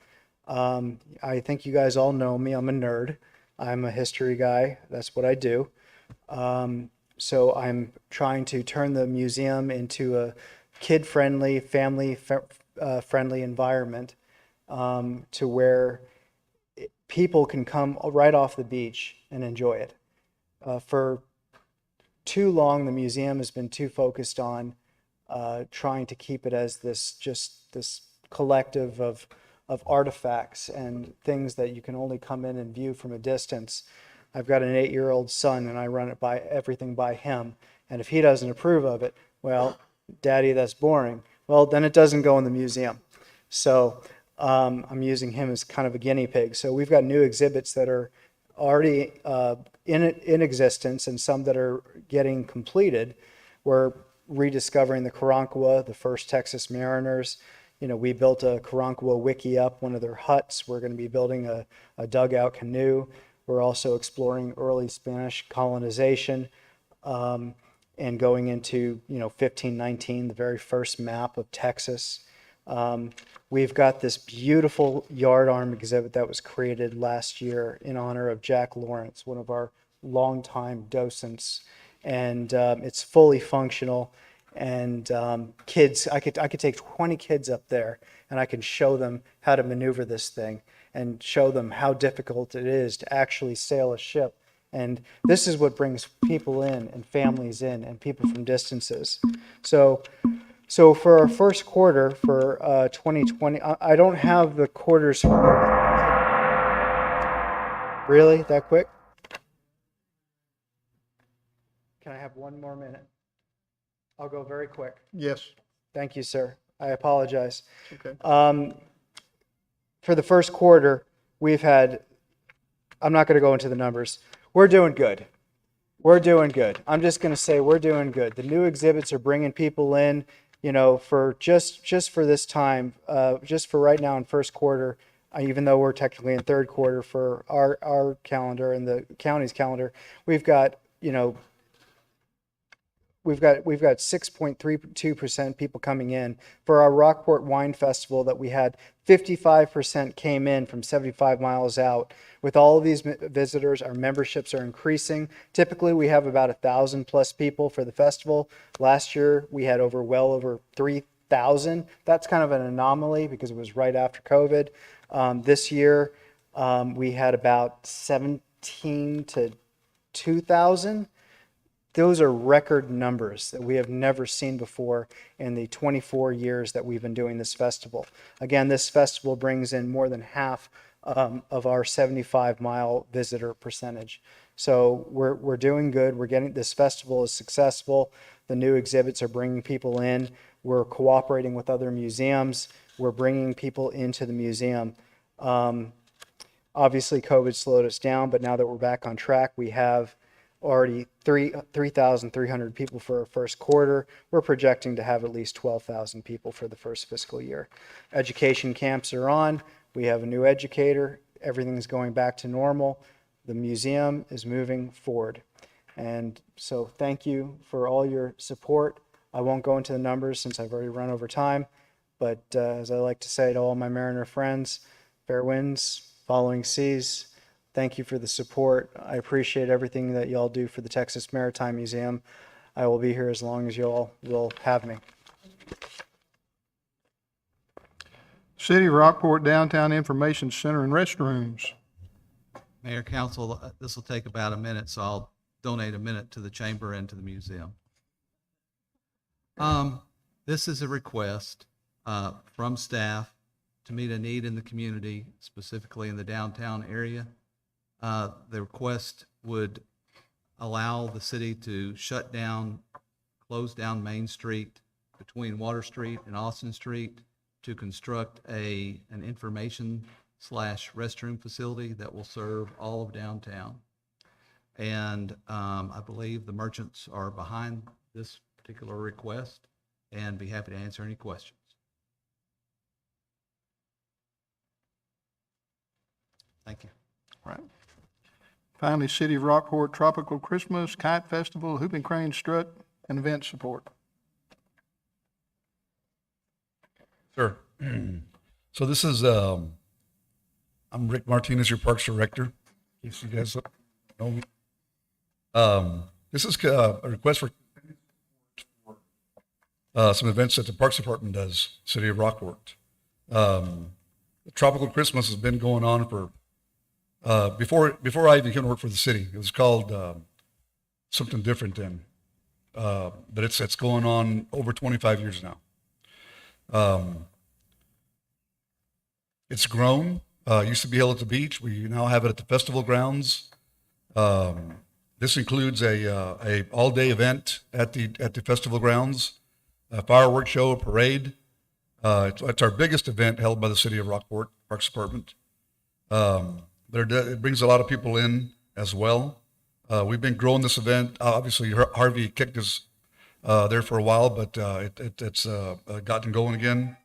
S4: I think you guys all know me. I'm a nerd. I'm a history guy. That's what I do. So I'm trying to turn the museum into a kid-friendly, family-friendly environment to where people can come right off the beach and enjoy it. For too long, the museum has been too focused on trying to keep it as this collective of artifacts and things that you can only come in and view from a distance. I've got an 8-year-old son, and I run everything by him. And if he doesn't approve of it, well, Daddy, that's boring. Well, then it doesn't go in the museum. So I'm using him as kind of a guinea pig. So we've got new exhibits that are already in existence and some that are getting completed. We're rediscovering the Karankawa, the first Texas mariners. We built a Karankawa wiki up, one of their huts. We're going to be building a dugout canoe. We're also exploring early Spanish colonization. And going into 1519, the very first map of Texas. We've got this beautiful yardarm exhibit that was created last year in honor of Jack Lawrence, one of our longtime docents, and it's fully functional. And kids, I could take 20 kids up there, and I can show them how to maneuver this thing and show them how difficult it is to actually sail a ship. And this is what brings people in and families in and people from distances. So for our first quarter for 2020, I don't have the quarters. Really? That quick? Can I have one more minute? I'll go very quick.
S3: Yes.
S4: Thank you, sir. I apologize.
S3: Okay.
S4: For the first quarter, we've had, I'm not going to go into the numbers. We're doing good. We're doing good. I'm just going to say we're doing good. The new exhibits are bringing people in, for just for this time, just for right now in first quarter, even though we're technically in third quarter for our calendar and the county's calendar, we've got 6.32% people coming in. For our Rockport Wine Festival that we had, 55% came in from 75 miles out. With all of these visitors, our memberships are increasing. Typically, we have about 1,000 plus people for the festival. Last year, we had well over 3,000. That's kind of an anomaly because it was right after COVID. This year, we had about 17 to 2,000. Those are record numbers that we have never seen before in the 24 years that we've been doing this festival. Again, this festival brings in more than half of our 75-mile visitor percentage. So we're doing good. We're getting, this festival is successful. The new exhibits are bringing people in. We're cooperating with other museums. We're bringing people into the museum. Obviously, COVID slowed us down, but now that we're back on track, we have already 3,300 people for our first quarter. We're projecting to have at least 12,000 people for the first fiscal year. Education camps are on. We have a new educator. Everything's going back to normal. The museum is moving forward. And so thank you for all your support. I won't go into the numbers since I've already run over time, but as I like to say to all my Mariner friends, fair winds, following seas. Thank you for the support. I appreciate everything that y'all do for the Texas Maritime Museum. I will be here as long as y'all will have me.
S3: City of Rockport Downtown Information Center and restrooms.
S6: Mayor, Council, this will take about a minute, so I'll donate a minute to the chamber and to the museum. This is a request from staff to meet a need in the community, specifically in the downtown area. The request would allow the city to shut down, close down Main Street between Water Street and Austin Street to construct an information/restroom facility that will serve all of downtown. And I believe the merchants are behind this particular request and be happy to answer any questions. Thank you.
S3: All right. Finally, City of Rockport Tropical Christmas, Kite Festival, Hooping Crane Strut, and event support.
S2: Sure. So this is, I'm Rick Martinez, your Parks Director, in case you guys know me. This is a request for some events that the Parks Department does, City of Rockport. Tropical Christmas has been going on for, before I even came to work for the city. It was called something different then, but it's going on over 25 years now. It's grown. Used to be held at the beach. We now have it at the festival grounds. This includes a all-day event at the festival grounds, a fireworks show, a parade. It's our biggest event held by the City of Rockport Parks Department. It brings a lot of people in as well. We've been growing this event. Obviously, Harvey kicked us there for a while, but it's gotten going again.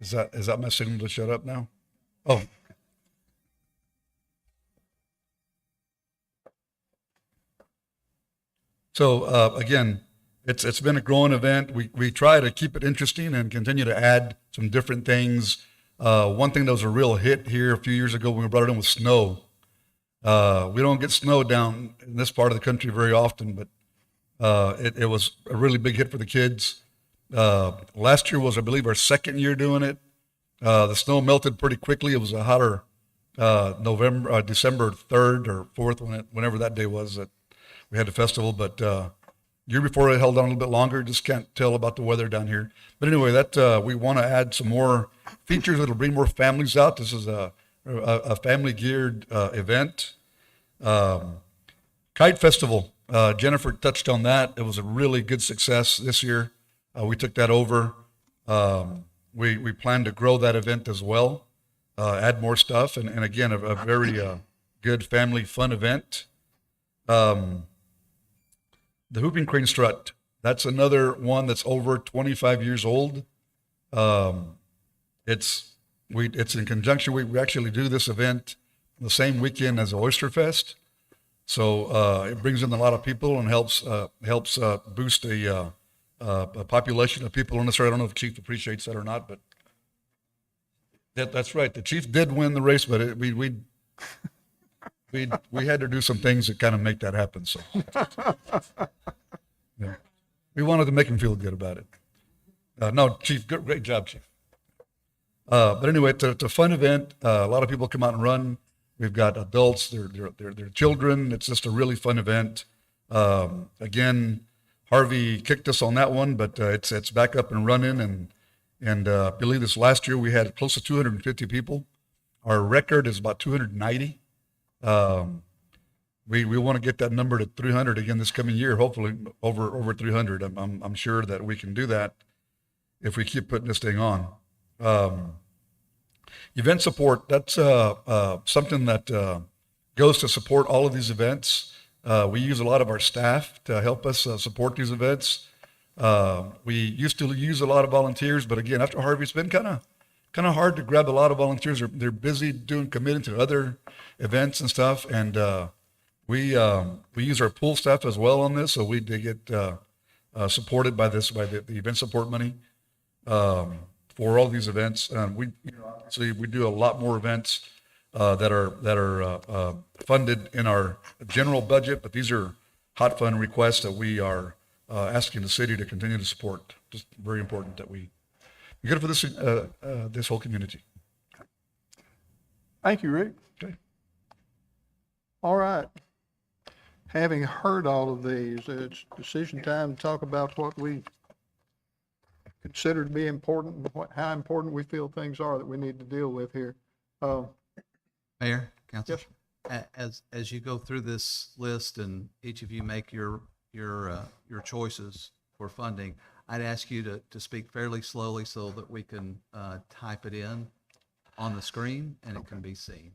S2: Is that my signal to shut up now? Oh. So again, it's been a growing event. We try to keep it interesting and continue to add some different things. One thing that was a real hit here a few years ago when we brought it in was snow. We don't get snow down in this part of the country very often, but it was a really big hit for the kids. Last year was, I believe, our second year doing it. The snow melted pretty quickly. It was a hotter December 3rd or 4th, whenever that day was that we had the festival. But year before it held on a little bit longer. Just can't tell about the weather down here. But anyway, that we want to add some more features that'll bring more families out. This is a family geared event. Kite Festival. Jennifer touched on that. It was a really good success this year. We took that over. We plan to grow that event as well, add more stuff, and again, a very good family fun event. The Hooping Crane Strut, that's another one that's over 25 years old. It's in conjunction, we actually do this event the same weekend as the Oyster Fest. So it brings in a lot of people and helps boost a population of people in this area. I don't know if the chief appreciates that or not, but that's right. The chief did win the race, but we had to do some things that kind of make that happen. So yeah. We wanted to make him feel good about it. No, chief, great job, chief. But anyway, it's a fun event. A lot of people come out and run. We've got adults, their children. It's just a really fun event. Again, Harvey kicked us on that one, but it's back up and running. And I believe this last year we had close to 250 people Our record is about 290. We want to get that number to 300 again this coming year, hopefully over 300. I'm sure that we can do that if we keep putting this thing on. Event support, that's something that goes to support all of these events. We use a lot of our staff to help us support these events. We used to use a lot of volunteers, but again, after Harvey, it's been kind of hard to grab a lot of volunteers. They're busy committing to other events and stuff, and we use our pool staff as well on this, so they get supported by the event support money for all these events. Obviously we do a lot more events that are funded in our general budget, but these are hot fund requests that we are asking the city to continue to support. Just very important that we get it for this whole community.
S3: Thank you, Rick.
S2: Okay.
S3: All right. Having heard all of these, it's decision time to talk about what we consider to be important and how important we feel things are that we need to deal with here.
S6: Mayor, Council.
S3: Yes.
S6: As you go through this list and each of you make your choices for funding, I'd ask you to speak fairly slowly so that we can type it in on the screen and it can be seen.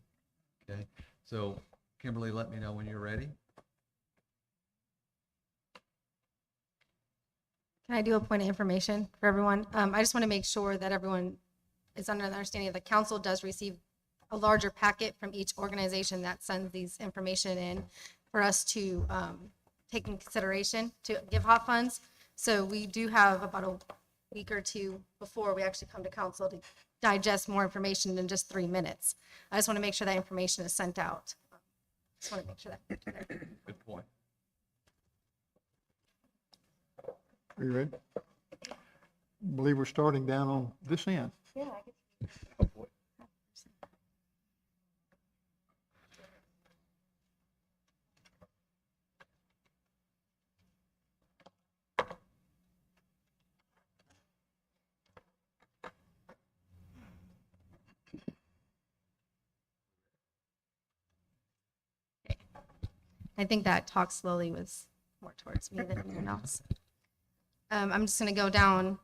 S6: Okay. So Kimberly, let me know when you're ready.
S7: Can I do a point of information for everyone? I just want to make sure that everyone is under the understanding that the council does receive a larger packet from each organization that sends these information in for us to take in consideration to give hot funds. So we do have about a week or two before we actually come to council to digest more information in just 3 minutes. I just want to make sure that information is sent out. Just want to make sure that.
S6: Good point.
S3: Are you ready? I believe we're starting down on this end.
S7: Yeah. I think that talk slowly was more towards me than anyone else. I'm just going to go down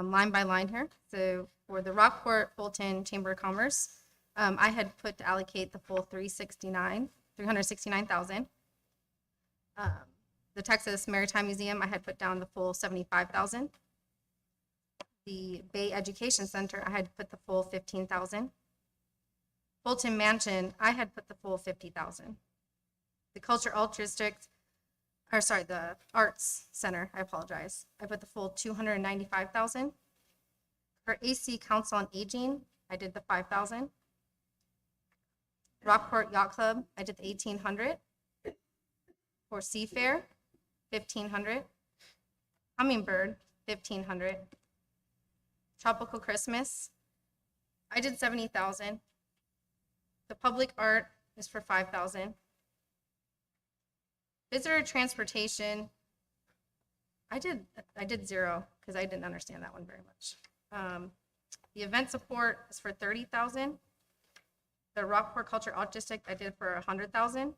S7: line by line here. So for the Rockport Fulton Chamber of Commerce, I had put to allocate the full 369,000. The Texas Maritime Museum, I had put down the full 75,000. The Bay Education Center, I had put the full 15,000. Fulton Mansion, I had put the full 50,000. The the Arts Center, I apologize. I put the full 295,000. For AC Council on Aging, I did the 5,000. Rockport Yacht Club, I did the 1,800. For Seafair, 1,500. Hummingbird, 1,500. Tropical Christmas, I did 70,000. The Public Art is for 5,000. Visitor transportation, I did 0 because I didn't understand that one very much. The event support is for 30,000. The Rockport Culture Art District, I did for 100,000.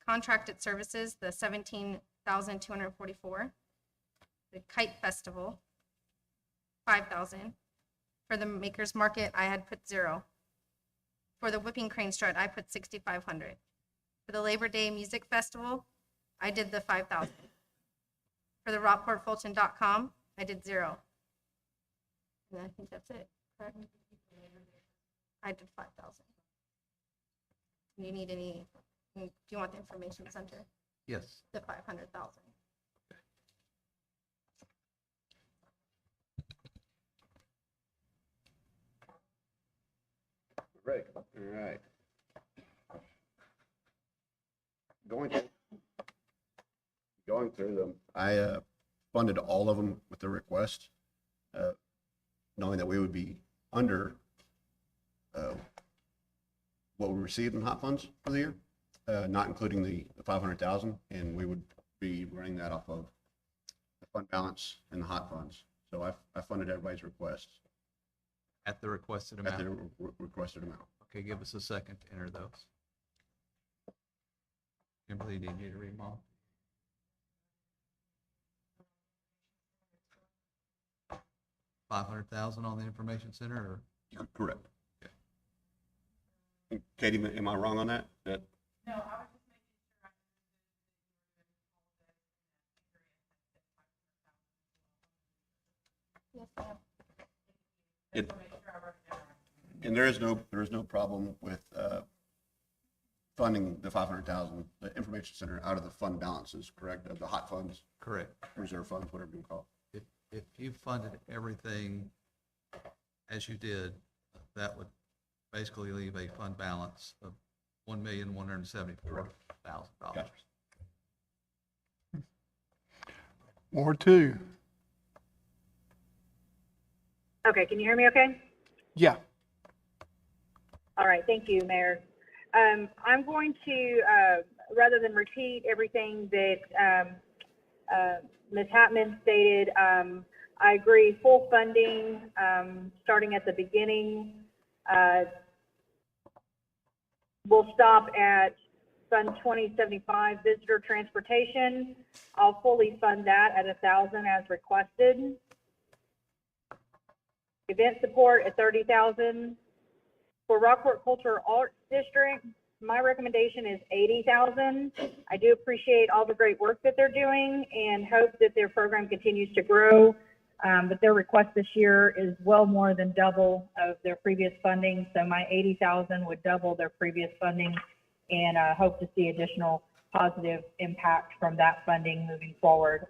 S7: Contracted services, the 17,244. The Kite Festival, 5,000. For the Makers Market, I had put 0. For the Whipping Crane Strut, I put 6,500. For the Labor Day Music Festival, I did the 5,000. For the RockportFulton.com, I did 0. And I think that's it, correct? I did 5,000. Do you need any, do you want the information center?
S6: Yes.
S7: The 500,000.
S8: Right, all right. Going through them, I funded all of them with the request, knowing that we would be under what we received in hot funds for the year, not including the 500,000, and we would be running that off of the fund balance and the hot funds. So I funded everybody's requests.
S6: At the requested
S8: at the
S6: amount.
S8: requested amount.
S6: Okay, give us a second to enter those. Kimberly, do you need to read them all? $500,000 on the information center, or?
S8: Correct. Katie, am I wrong on that? That
S7: Yes, ma'am.
S8: it, and there is no problem with funding the 500,000, the information center out of the fund balances, correct? Of the hot funds,
S6: Correct.
S8: reserve funds, whatever you call it.
S6: If you funded everything as you did, that would basically leave a fund balance of $1,174,000.
S8: Gotcha.
S3: Ward 2.
S10: Okay, can you hear me okay?
S3: Yeah.
S10: All right, thank you, Mayor. I'm going to, rather than repeat everything that Ms. Hatman stated, I agree, full funding, starting at the beginning. We'll stop at Fund 2075, visitor transportation. I'll fully fund that at 1,000 as requested. Event support at 30,000. For Rockport Cultural Arts District, my recommendation is 80,000. I do appreciate all the great work that they're doing and hope that their program continues to grow. But their request this year is well more than double of their previous funding. So my 80,000 would double their previous funding, and hope to see additional positive impact from that funding moving forward.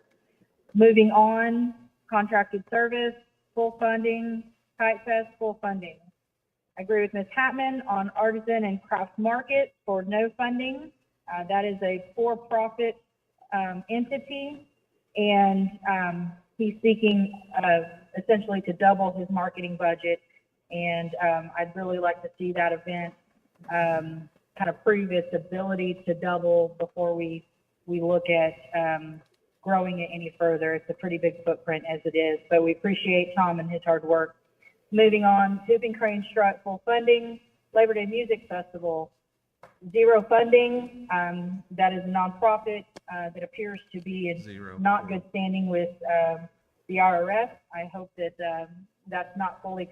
S10: Moving on, contracted service, full funding, Kite Fest, full funding. I agree with Ms. Hatman on artisan and craft market for no funding. That is a for-profit entity, and he's seeking essentially to double his marketing budget. And I'd really like to see that event kind of prove its ability to double before we look at growing it any further. It's a pretty big footprint as it is, but we appreciate Tom and his hard work. Moving on, Hooping Crane Strut, full funding. Labor Day Music Festival, zero funding. That is a nonprofit that appears to be in not good standing with the IRS. I hope that that's not fully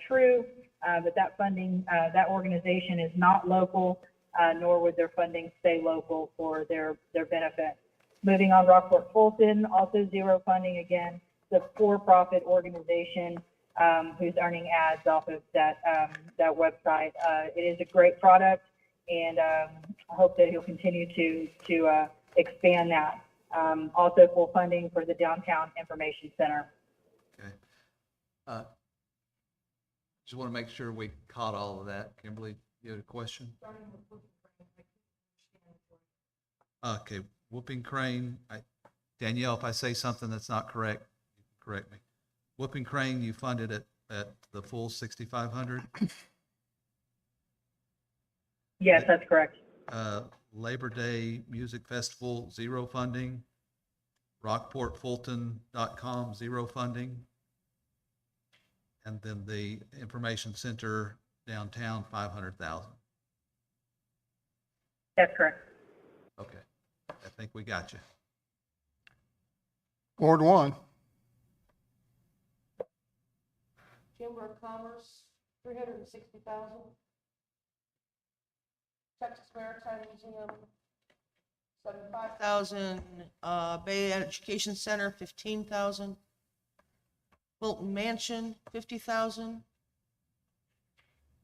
S10: true, but that funding, that organization is not local, nor would their funding stay local for their benefit. Moving on, Rockport Fulton, also zero funding. Again, the for-profit organization who's earning ads off of that website. It is a great product, and I hope that he'll continue to expand that. Also, full funding for the Downtown Information Center.
S6: Okay. Just want to make sure we caught all of that. Kimberly, you had a question? Okay, Whooping Crane. Danielle, if I say something that's not correct, you can correct me. Whooping Crane, you funded it at the full 6,500?
S10: Yes, that's correct.
S6: Labor Day Music Festival, zero funding. RockportFulton.com, zero funding. And then the Information Center downtown, 500,000.
S10: That's correct.
S6: Okay, I think we got you.
S3: Ward 1.
S11: Chamber of Commerce, 360,000. Texas Maritime Museum, 75,000. Bay Education Center, 15,000. Wilton Mansion, 50,000.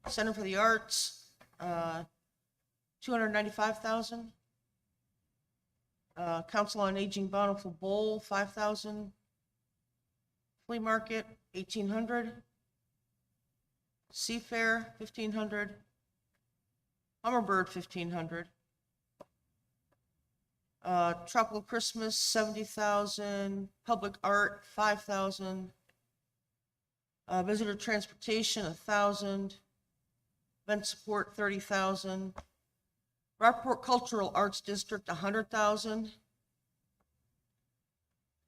S11: Center for the Arts, 295,000. Council on Aging Bountiful Bowl, 5,000. Flea Market, 1,800. Seafair, 1,500. Hummingbird, 1,500. Tropical Christmas, 70,000. Public Art, 5,000. Visitor Transportation, 1,000. Event Support, 30,000. Rockport Cultural Arts District, 100,000.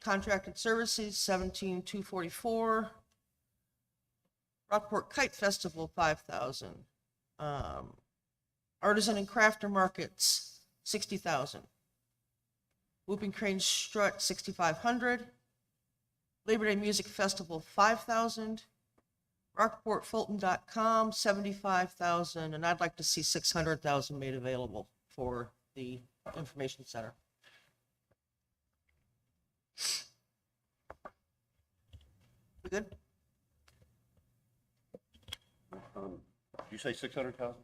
S11: Contracted Services, 17,244. Rockport Kite Festival, 5,000. Artisan and crafter markets, 60,000. Whooping Crane Strut, 6,500. Labor Day Music Festival, 5,000. RockportFulton.com, 75,000, and I'd like to see 600,000 made available for the information center. We good?
S8: Did you say 600,000?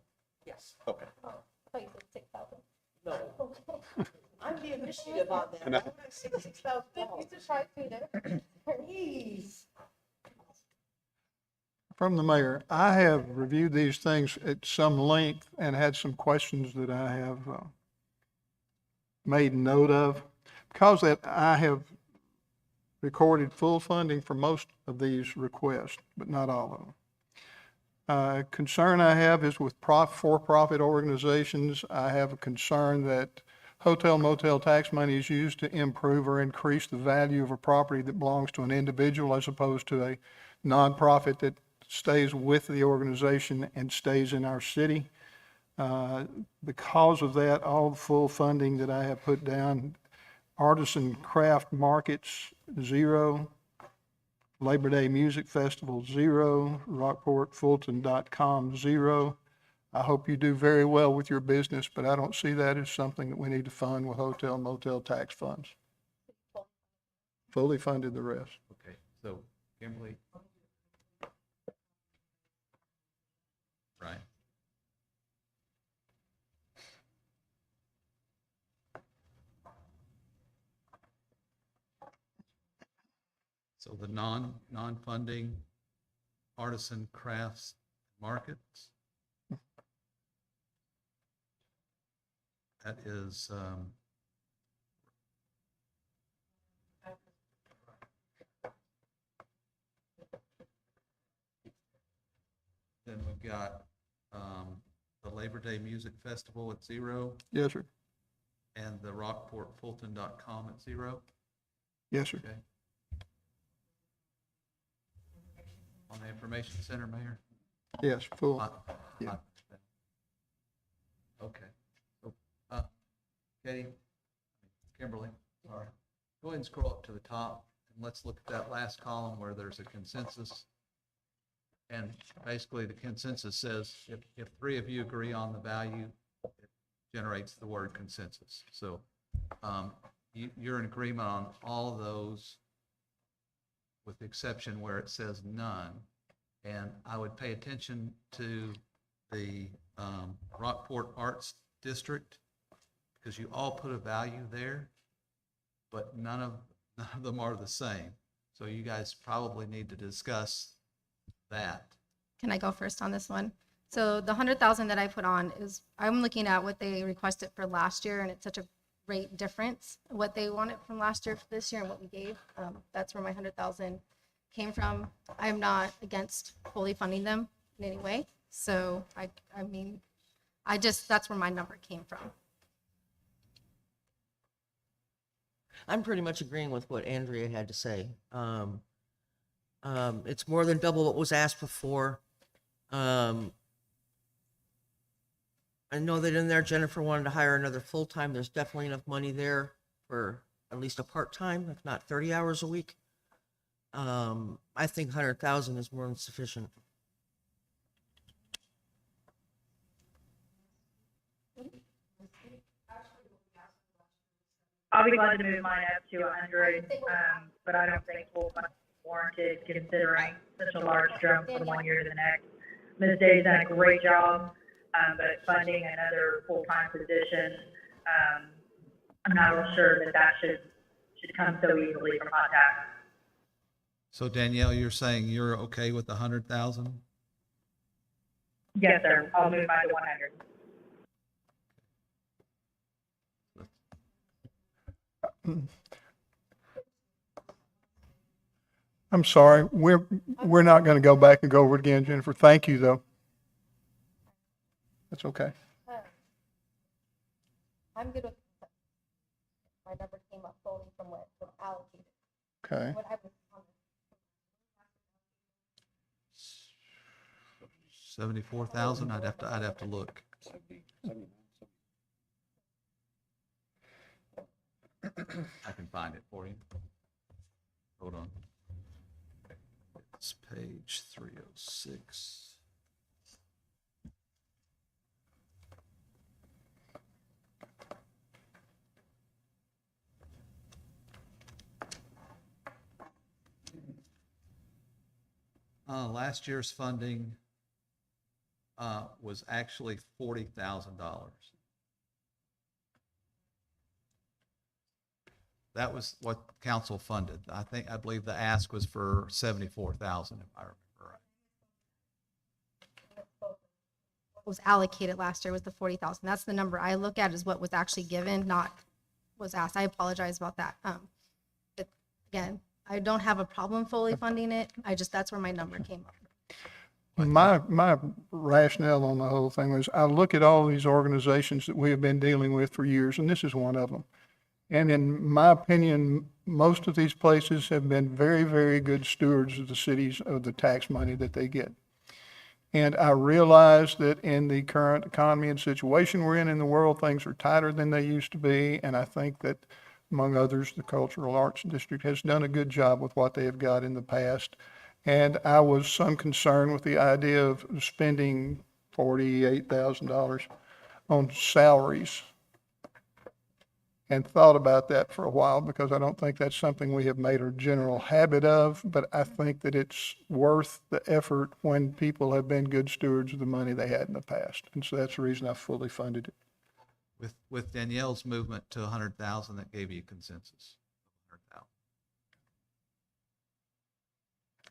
S11: Yes.
S8: Okay.
S7: I thought you said 6,000.
S11: No. I'm the initiative on that.
S8: No.
S11: Why would I say 6,000?
S7: You just try to there.
S11: Please.
S3: From the mayor, I have reviewed these things at some length and had some questions that I have made note of. Because that I have recorded full funding for most of these requests, but not all of them. Concern I have is with for-profit organizations. I have a concern that hotel motel tax money is used to improve or increase the value of a property that belongs to an individual as opposed to a nonprofit that stays with the organization and stays in our city. Because of that, all the full funding that I have put down, artisan craft markets, 0. Labor Day Music Festival, 0. RockportFulton.com, 0. I hope you do very well with your business, but I don't see that as something that we need to fund with hotel motel tax funds. Fully funded the rest.
S6: Okay, so Kimberly. Right. So the non-funding artisan crafts markets. That is, then we've got, the Labor Day Music Festival at 0.
S3: Yes, sir.
S6: And the RockportFulton.com at 0.
S3: Yes, sir.
S6: Okay. On the information center, Mayor?
S3: Yes, full. Yeah.
S6: Okay. So, Katie, Kimberly, sorry. Go ahead and scroll up to the top and let's look at that last column where there's a consensus. And basically the consensus says if 3 of you agree on the value, it generates the word consensus. So you're in agreement on all of those with the exception where it says none. And I would pay attention to the Rockport Arts District because you all put a value there, but none of them are the same. So you guys probably need to discuss that.
S7: Can I go first on this one? So the 100,000 that I put on is, I'm looking at what they requested for last year, and it's such a great difference, what they wanted from last year for this year and what we gave. That's where my 100,000 came from. I'm not against fully funding them in any way. So I mean, that's where my number came from.
S11: I'm pretty much agreeing with what Andrea had to say. It's more than double what was asked before. I know that in there, Jennifer wanted to hire another full-time. There's definitely enough money there for at least a part-time, if not 30 hours a week. I think 100,000 is more than sufficient.
S10: I'll be glad to move mine up to 100, but I don't think full funding is warranted considering such a large jump from one year to the next. Ms. Day's done a great job, but funding another full-time position, I'm not real sure that should come so easily from hot tax.
S6: So Danielle, you're saying you're okay with the 100,000?
S10: Yes, sir. I'll move mine to 100.
S3: I'm sorry, we're not going to go back and go over it again, Jennifer. Thank you, though. That's okay.
S7: I'm good with my number came up fully from what was allocated.
S3: Okay.
S7: What I was on
S6: 74,000? I'd have to look. I can find it for you. Hold on. It's page 306. Last year's funding was actually $40,000. That was what council funded. I believe the ask was for 74,000, if I remember right.
S7: What was allocated last year was the 40,000. That's the number I look at, is what was actually given, not was asked. I apologize about that. But again, I don't have a problem fully funding it. That's where my number came up.
S3: My rationale on the whole thing was I look at all these organizations that we have been dealing with for years, and this is one of them. And in my opinion, most of these places have been very, very good stewards of the cities, of the tax money that they get. And I realize that in the current economy and situation we're in the world, things are tighter than they used to be. And I think that, among others, the Cultural Arts District has done a good job with what they have got in the past. And I was some concern with the idea of spending $48,000 on salaries, and thought about that for a while, because I don't think that's something we have made a general habit of, but I think that it's worth the effort when people have been good stewards of the money they had in the past. And so that's the reason I fully funded it.
S6: With Danielle's movement to 100,000, that gave you consensus. 100,000.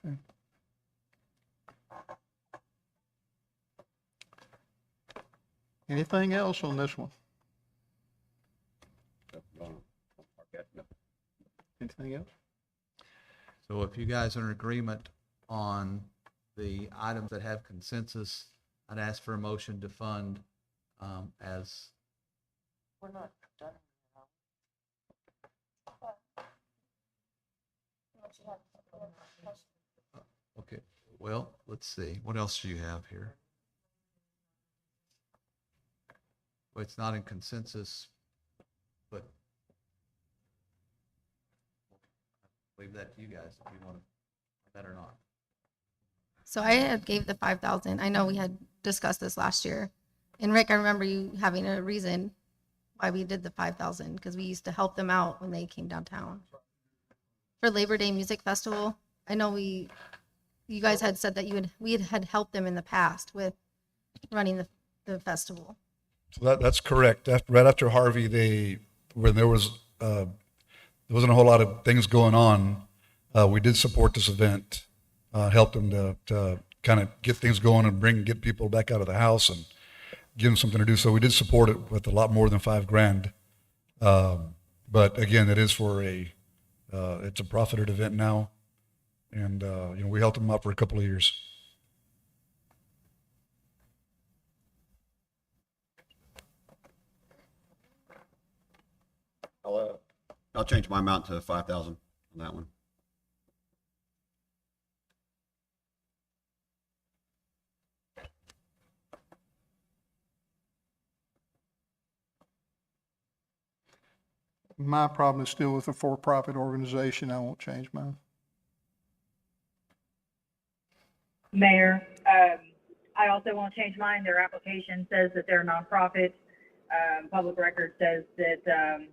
S3: Okay. Anything else on this one? Anything else?
S6: So if you guys are in agreement on the items that have consensus, I'd ask for a motion to fund as.
S11: We're not done.
S6: Okay, well, let's see. What else do you have here? Well, it's not in consensus, but leave that to you guys if you want that or not.
S7: So I had gave the 5,000. I know we had discussed this last year. And Rick, I remember you having a reason why we did the 5,000, because we used to help them out when they came downtown. For Labor Day Music Festival, I know you guys had said that we had helped them in the past with running the festival.
S2: So that's correct. Right after Harvey, when there wasn't a whole lot of things going on, we did support this event, helped them to kind of get things going and get people back out of the house and give them something to do. So we did support it with a lot more than $5,000. But again, it is it's a profited event now, and we helped them out for a couple of years.
S8: I'll change my amount to 5,000 on that one.
S3: My problem is still with a for-profit organization. I won't change mine.
S10: Mayor, I also won't change mine. Their application says that they're a nonprofit. Public record says that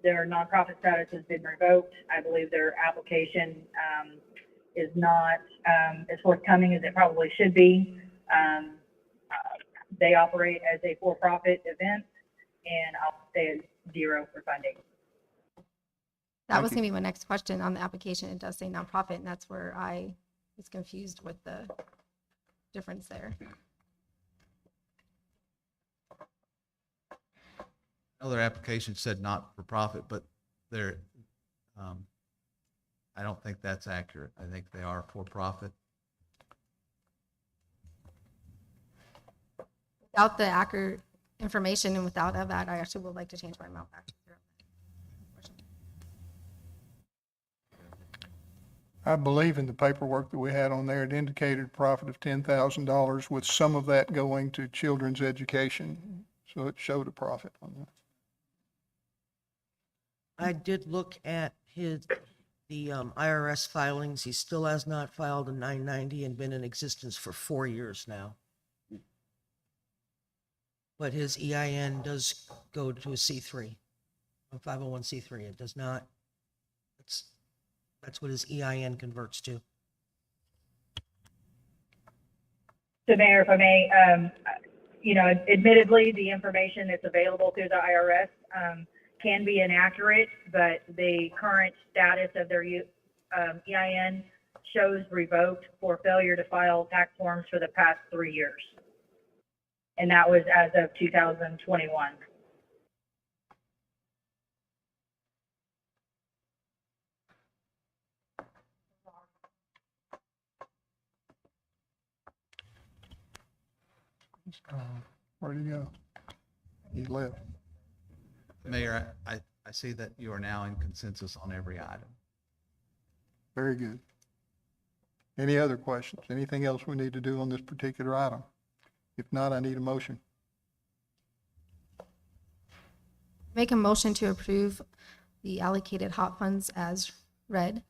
S10: their nonprofit status has been revoked. I believe their application is not as forthcoming as it probably should be. They operate as a for-profit event, and I'll stay at 0 for funding.
S7: That was going to be my next question on the application. It does say nonprofit, and that's where I was confused with the difference there.
S6: Other application said not for profit, but I don't think that's accurate. I think they are for profit.
S7: Without the accurate information and without that, I actually would like to change my amount back to 0.
S3: I believe in the paperwork that we had on there, it indicated a profit of $10,000 with some of that going to children's education. So it showed a profit on that.
S11: I did look at the IRS filings. He still has not filed a 990 and been in existence for 4 years now. But his EIN does go to a C3, a 501c3. It does not, that's what his EIN converts to.
S10: So Mayor, if I may, admittedly, the information that's available through the IRS can be inaccurate, but the current status of their EIN shows revoked for failure to file tax forms for the past 3 years. And that was as of 2021.
S3: Where'd he go? He left.
S6: Mayor, I see that you are now in consensus on every item.
S3: Very good. Any other questions? Anything else we need to do on this particular item? If not, I need a motion.
S7: Make a motion to approve the allocated hot funds as read.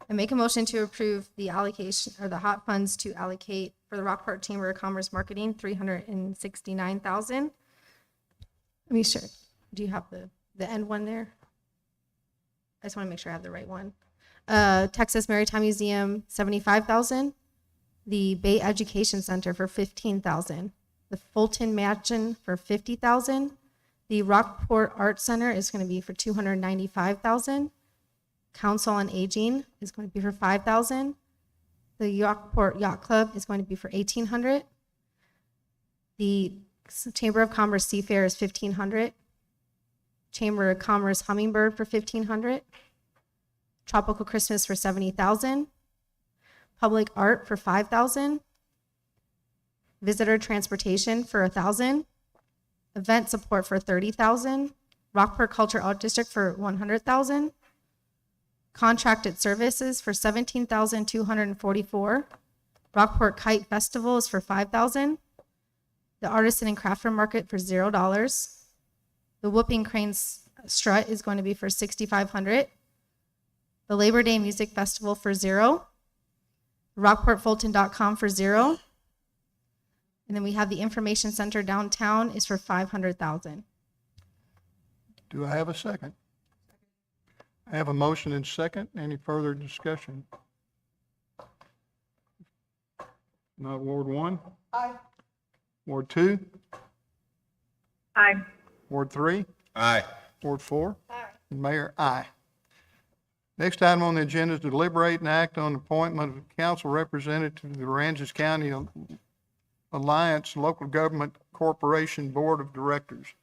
S7: I make a motion to approve the allocation or the hot funds to allocate for the Rockport Chamber of Commerce Marketing, $369,000. Let me sure. Do you have the end one there? I just want to make sure I have the right one. Texas Maritime Museum, $75,000. The Bay Education Center for $15,000. The Fulton Mansion for $50,000. The Rockport Art Center is going to be for $295,000. Council on Aging is going to be for $5,000. The Rockport Yacht Club is going to be for $1,800. The Chamber of Commerce Seafair is $1,500. Chamber of Commerce Hummingbird for $1,500. Tropical Christmas for $70,000. Public Art for $5,000. Visitor Transportation for $1,000. Event Support for $30,000. Rockport Culture Art District for $100,000. Contracted Services for $17,244. Rockport Kite Festival is for $5,000. The Artisan and Crafter Market for $0. The Whooping Cranes Strut is going to be for $6,500. The Labor Day Music Festival for $0. RockportFulton.com for $0. And then we have the Information Center downtown is for $500,000.
S3: Do I have a second? I have a motion and second. Any further discussion? Not Ward 1?
S7: Aye.
S3: Ward 2?
S10: Aye.
S3: Ward 3?
S8: Aye.
S3: Ward 4?
S7: Aye.
S3: Mayor, aye. Next item on the agenda is to deliberate and act on the appointment of a council representative to the Aransas County Alliance Local Government Corporation Board of Directors.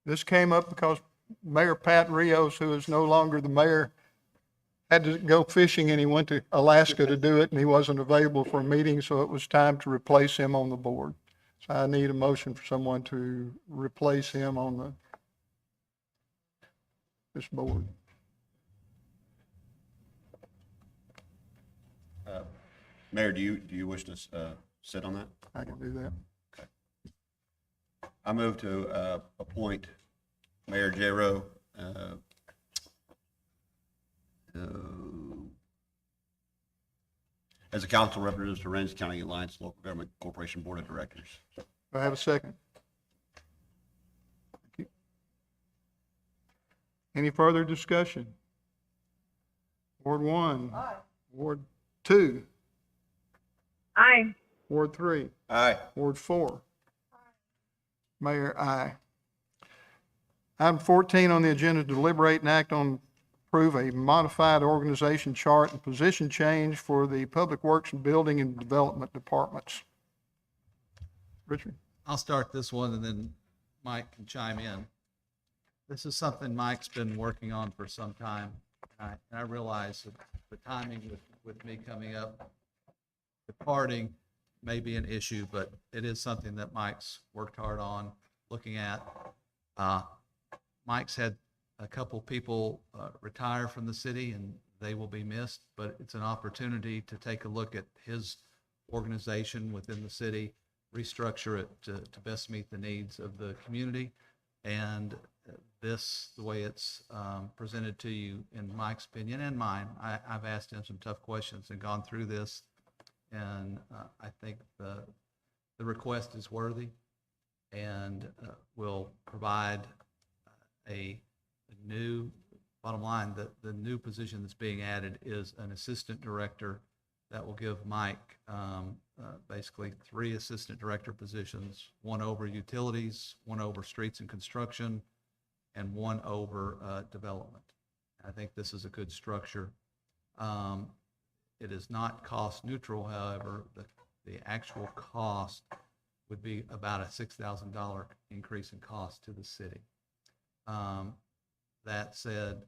S3: This came up because Mayor Pat Rios, who is no longer the mayor, had to go fishing and he went to Alaska to do it and he wasn't available for a meeting, so it was time to replace him on the board. So I need a motion for someone to replace him on this board.
S8: Mayor, do you wish to sit on that?
S3: I can do that.
S8: Okay. I move to appoint Mayor J-Ro as a council representative to Aransas County Alliance Local Government Corporation Board of Directors.
S3: Do I have a second? Thank you. Any further discussion? Ward 1? Aye. Ward 2?
S10: Aye.
S3: Ward 3?
S8: Aye.
S3: Ward 4? Aye. Mayor, aye. Item 14 on the agenda, deliberate and act on approve a modified organization chart and position change for the Public Works and Building and Development Departments. Richard?
S6: I'll start this one and then Mike can chime in. This is something Mike's been working on for some time. And I realize that the timing with me coming up, departing, may be an issue, but it is something that Mike's worked hard on looking at. Mike's had a couple people retire from the city, and they will be missed, but it's an opportunity to take a look at his organization within the city, restructure it to best meet the needs of the community. And this, the way it's presented to you, in Mike's opinion and mine, I've asked him some tough questions and gone through this, and I think the request is worthy and will provide a new, bottom line, the new position that's being added is an assistant director that will give Mike basically 3 assistant director positions, 1 over utilities, 1 over streets and construction, and 1 over development. I think this is a good structure. It is not cost neutral, however, the actual cost would be about a $6,000 increase in cost to the city. That said,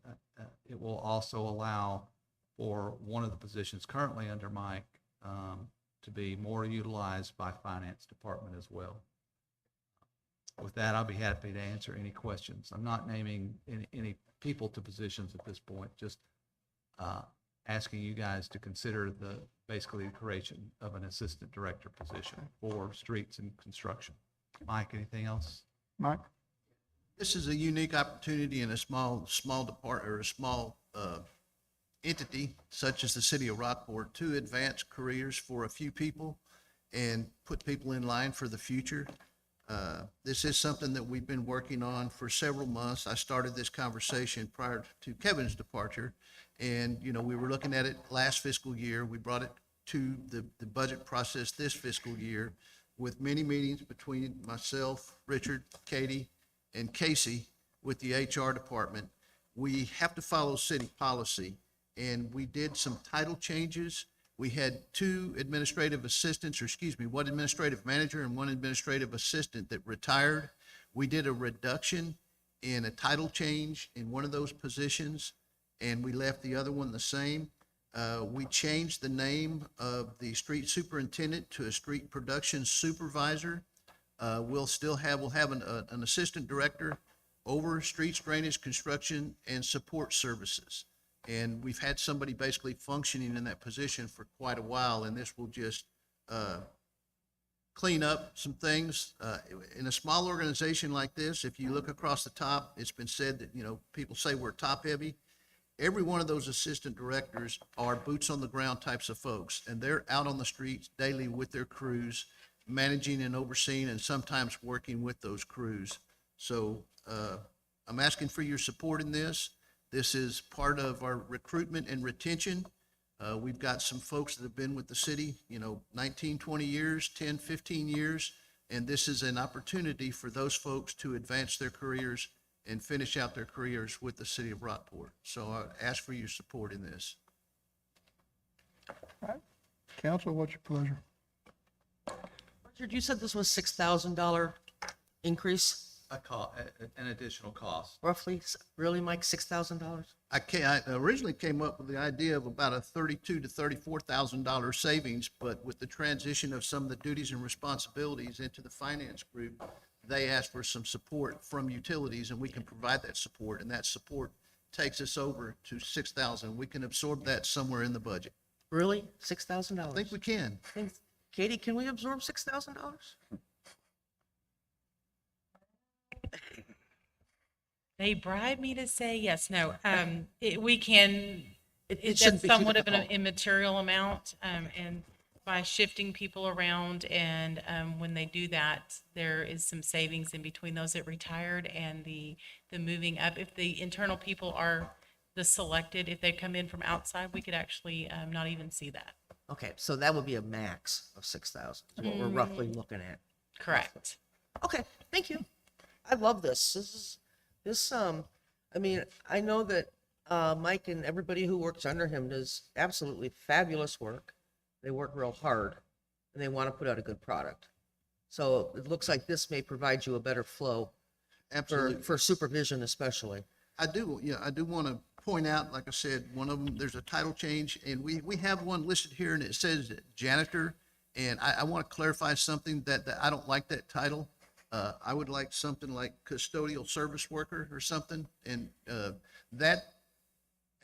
S6: it will also allow for one of the positions currently under Mike to be more utilized by finance department as well. With that, I'll be happy to answer any questions. I'm not naming any people to positions at this point, just asking you guys to consider basically the creation of an assistant director position for streets and construction. Mike, anything else?
S3: Mike?
S9: This is a unique opportunity in a small department or a small entity such as the city of Rockport to advance careers for a few people and put people in line for the future. This is something that we've been working on for several months. I started this conversation prior to Kevin's departure, and we were looking at it last fiscal year. We brought it to the budget process this fiscal year with many meetings between myself, Richard, Katie, and Casey with the HR department. We have to follow city policy, and we did some title changes. We had 2 administrative assistants, or excuse me, 1 administrative manager and 1 administrative assistant that retired. We did a reduction in a title change in one of those positions, and we left the other one the same. We changed the name of the street superintendent to a street production supervisor. We'll have an assistant director over streets, drainage, construction, and support services. And we've had somebody basically functioning in that position for quite a while, and this will just clean up some things. In a small organization like this, if you look across the top, it's been said that, people say we're top heavy. Every one of those assistant directors are boots on the ground types of folks, and they're out on the streets daily with their crews, managing and overseeing and sometimes working with those crews. So I'm asking for your support in this. This is part of our recruitment and retention. We've got some folks that have been with the city, 19, 20 years, 10, 15 years, and this is an opportunity for those folks to advance their careers and finish out their careers with the city of Rockport. So I ask for your support in this.
S3: All right. Council, what's your pleasure?
S11: Richard, you said this was $6,000 increase?
S6: An additional cost.
S11: Roughly, really, Mike, $6,000?
S9: I originally came up with the idea of about a $32,000 to $34,000 savings, but with the transition of some of the duties and responsibilities into the finance group, they asked for some support from utilities, and we can provide that support, and that support takes us over to $6,000. We can absorb that somewhere in the budget.
S11: Really? $6,000?
S9: I think we can.
S11: Katie, can we absorb $6,000?
S12: They bribe me to say yes. No, we can.
S11: It shouldn't
S12: That's
S11: be too
S12: somewhat of an
S11: difficult.
S12: immaterial amount, and by shifting people around, and when they do that, there is some savings in between those that retired and the moving up. If the internal people are the selected, if they come in from outside, we could actually not even see that.
S11: Okay, so that would be a max of 6,000, is what we're roughly looking at.
S12: Correct.
S11: Okay, thank you. I love this. I mean, I know that Mike and everybody who works under him does absolutely fabulous work. They work real hard, and they want to put out a good product. So it looks like this may provide you a better flow.
S9: Absolutely.
S11: For supervision especially.
S9: I do want to point out, like I said, one of them, there's a title change, and we have one listed here, and it says janitor, And I want to clarify something that I don't like that title. I would like something like custodial service worker or something. And that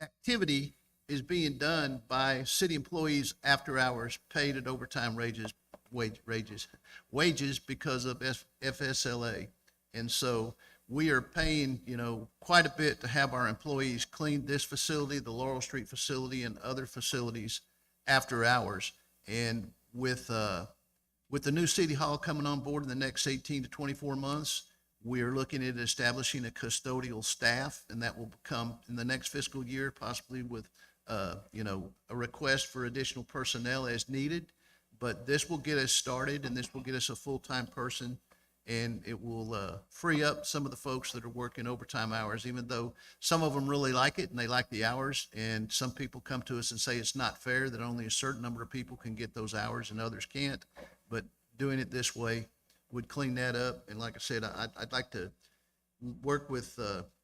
S9: activity is being done by city employees after hours, paid at overtime wages because of FSLA. And so we are paying, quite a bit to have our employees clean this facility, the Laurel Street facility, and other facilities after hours. And with the new city hall coming on board in the next 18 to 24 months, we are looking at establishing a custodial staff, and that will come in the next fiscal year, possibly with, a request for additional personnel as needed. But this will get us started, and this will get us a full-time person, and it will free up some of the folks that are working overtime hours, even though some of them really like it and they like the hours. And some people come to us and say it's not fair that only a certain number of people can get those hours and others can't. But doing it this way would clean that up. And like I said, I'd like to work with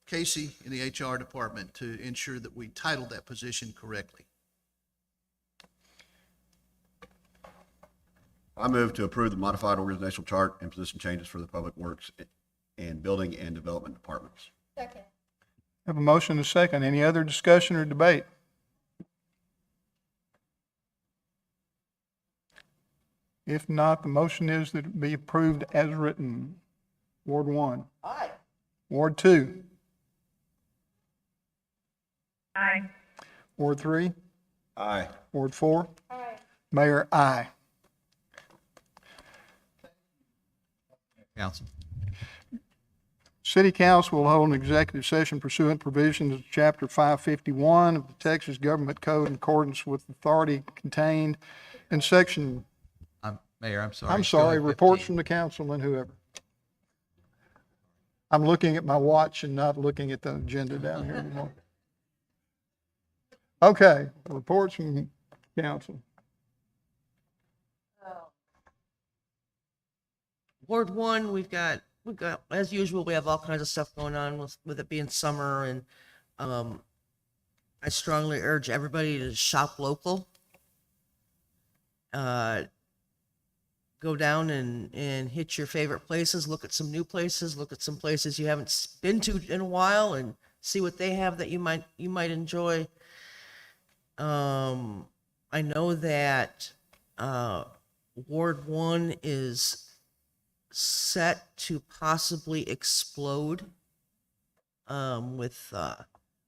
S9: Casey in the HR department to ensure that we title that position correctly.
S8: I move to approve the modified organizational chart and position changes for the Public Works and Building and Development departments.
S7: Second.
S3: Have a motion and a second. Any other discussion or debate? If not, the motion is that it be approved as written. Ward 1.
S19: Aye.
S3: Ward 2.
S10: Aye.
S3: Ward 3.
S8: Aye.
S3: Ward 4.
S7: Aye.
S3: Mayor, aye.
S6: Council.
S3: City Council will hold an executive session pursuant to provisions of Chapter 551 of the Texas Government Code in accordance with authority contained in Section,
S6: Mayor, I'm sorry.
S3: I'm
S6: still
S3: sorry,
S6: at
S3: reports
S6: 15.
S3: from the council and whoever. I'm looking at my watch and not looking at the agenda down here anymore. Okay, reports from council.
S11: Ward 1, we've got, as usual, we have all kinds of stuff going on with it being summer, and I strongly urge everybody to shop local. Go down and hit your favorite places, look at some new places, look at some places you haven't been to in a while, and see what they have that you might enjoy. I know that Ward 1 is set to possibly explode with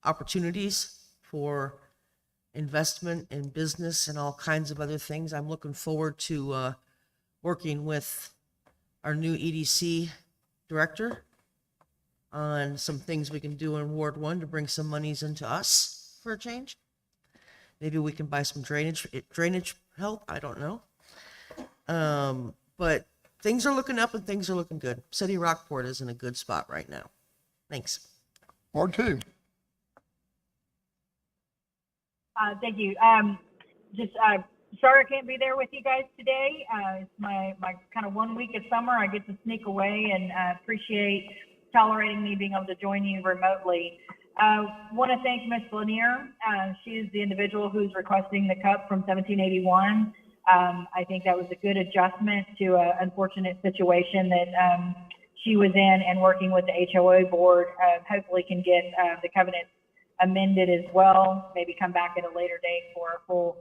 S11: opportunities for investment in business and all kinds of other things. I'm looking forward to working with our new EDC director on some things we can do in Ward 1 to bring some monies into us for a change. Maybe we can buy some drainage help. I don't know. But things are looking up and things are looking good. City of Rockport is in a good spot right now. Thanks.
S3: Ward 2.
S10: Thank you. Sorry I can't be there with you guys today. It's my kind of 1 week of summer. I get to sneak away, and appreciate tolerating me being able to join you remotely. Want to thank Ms. Lanier. She is the individual who's requesting the cup from 1781. I think that was a good adjustment to an unfortunate situation that she was in, and working with the HOA board, hopefully can get the covenant amended as well, maybe come back at a later date for a full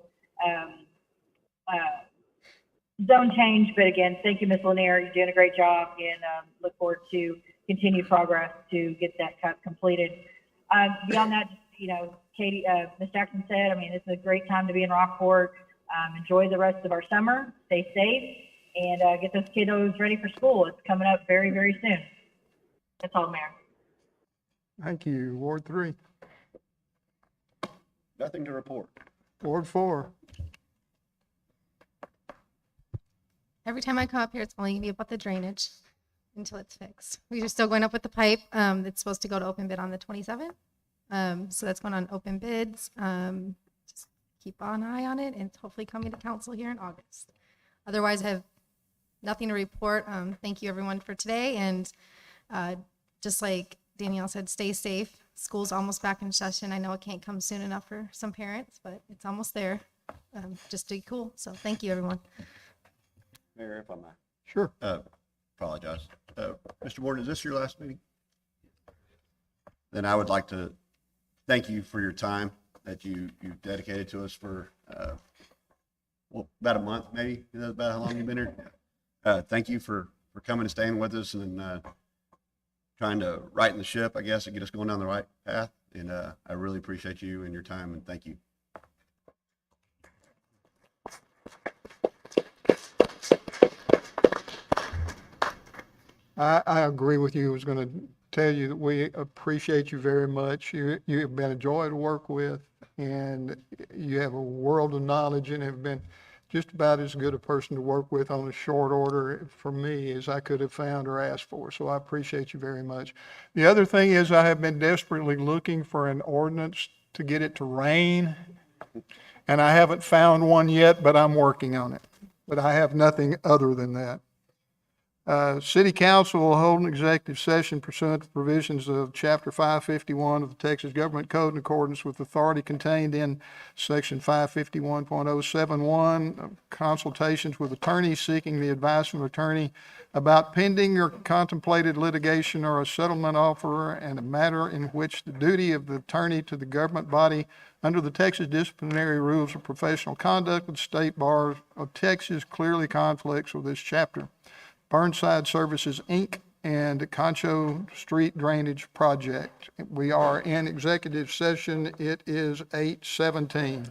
S10: zone change. But again, thank you, Ms. Lanier. You're doing a great job, and look forward to continued progress to get that cut completed. Beyond that, Katie, Ms. Jackson said, this is a great time to be in Rockport. Enjoy the rest of our summer, stay safe, and get those kiddos ready for school. It's coming up very, very soon. That's all, Mayor.
S3: Thank you. Ward 3.
S8: Nothing to report.
S3: Ward 4.
S7: Every time I come up here, it's only gonna be about the drainage until it's fixed. We're still going up with the pipe. It's supposed to go to open bid on the 27th. So that's going on open bids. Just keep an eye on it, and it's hopefully coming to council here in August. Otherwise, I have nothing to report. Thank you everyone for today. And just like Danielle said, stay safe. School's almost back in session. I know it can't come soon enough for some parents, but it's almost there. Just be cool. So thank you, everyone.
S8: Mayor, if I may.
S3: Sure.
S8: Apologize. Mr. Warden, is this your last meeting? Then I would like to thank you for your time that you dedicated to us for, well, about a month, maybe. Is that about how long you've been here? Thank you for coming and staying with us and trying to righten the ship, I guess, and get us going down the right path. And I really appreciate you and your time, and thank you.
S3: I agree with you. I was going to tell you that we appreciate you very much. You have been a joy to work with, and you have a world of knowledge and have been just about as good a person to work with on a short order for me as I could have found or asked for. So I appreciate you very much. The other thing is I have been desperately looking for an ordinance to get it to rain, and I haven't found one yet, but I'm working on it. But I have nothing other than that. City Council will hold an executive session pursuant to provisions of Chapter 551 of the Texas Government Code in accordance with authority contained in Section 551.071, consultations with attorneys seeking the advice from an attorney about pending or contemplated litigation or a settlement offer, and a matter in which the duty of the attorney to the government body under the Texas disciplinary rules of professional conduct of the State Bar of Texas clearly conflicts with this chapter. Burnside Services, Inc., and Concho Street Drainage Project. We are in executive session. It is 8:17.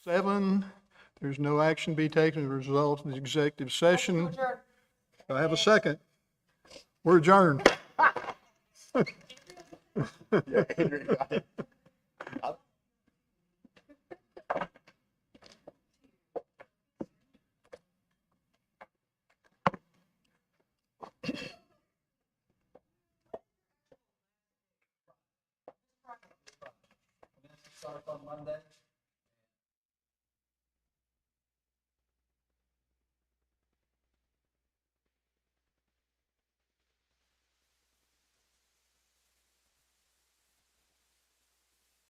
S3: 7. There's no action be taken as a result of the executive session. Do I have a second? We're adjourned.
S8: Yeah, Henry got it.
S6: Starts on Monday.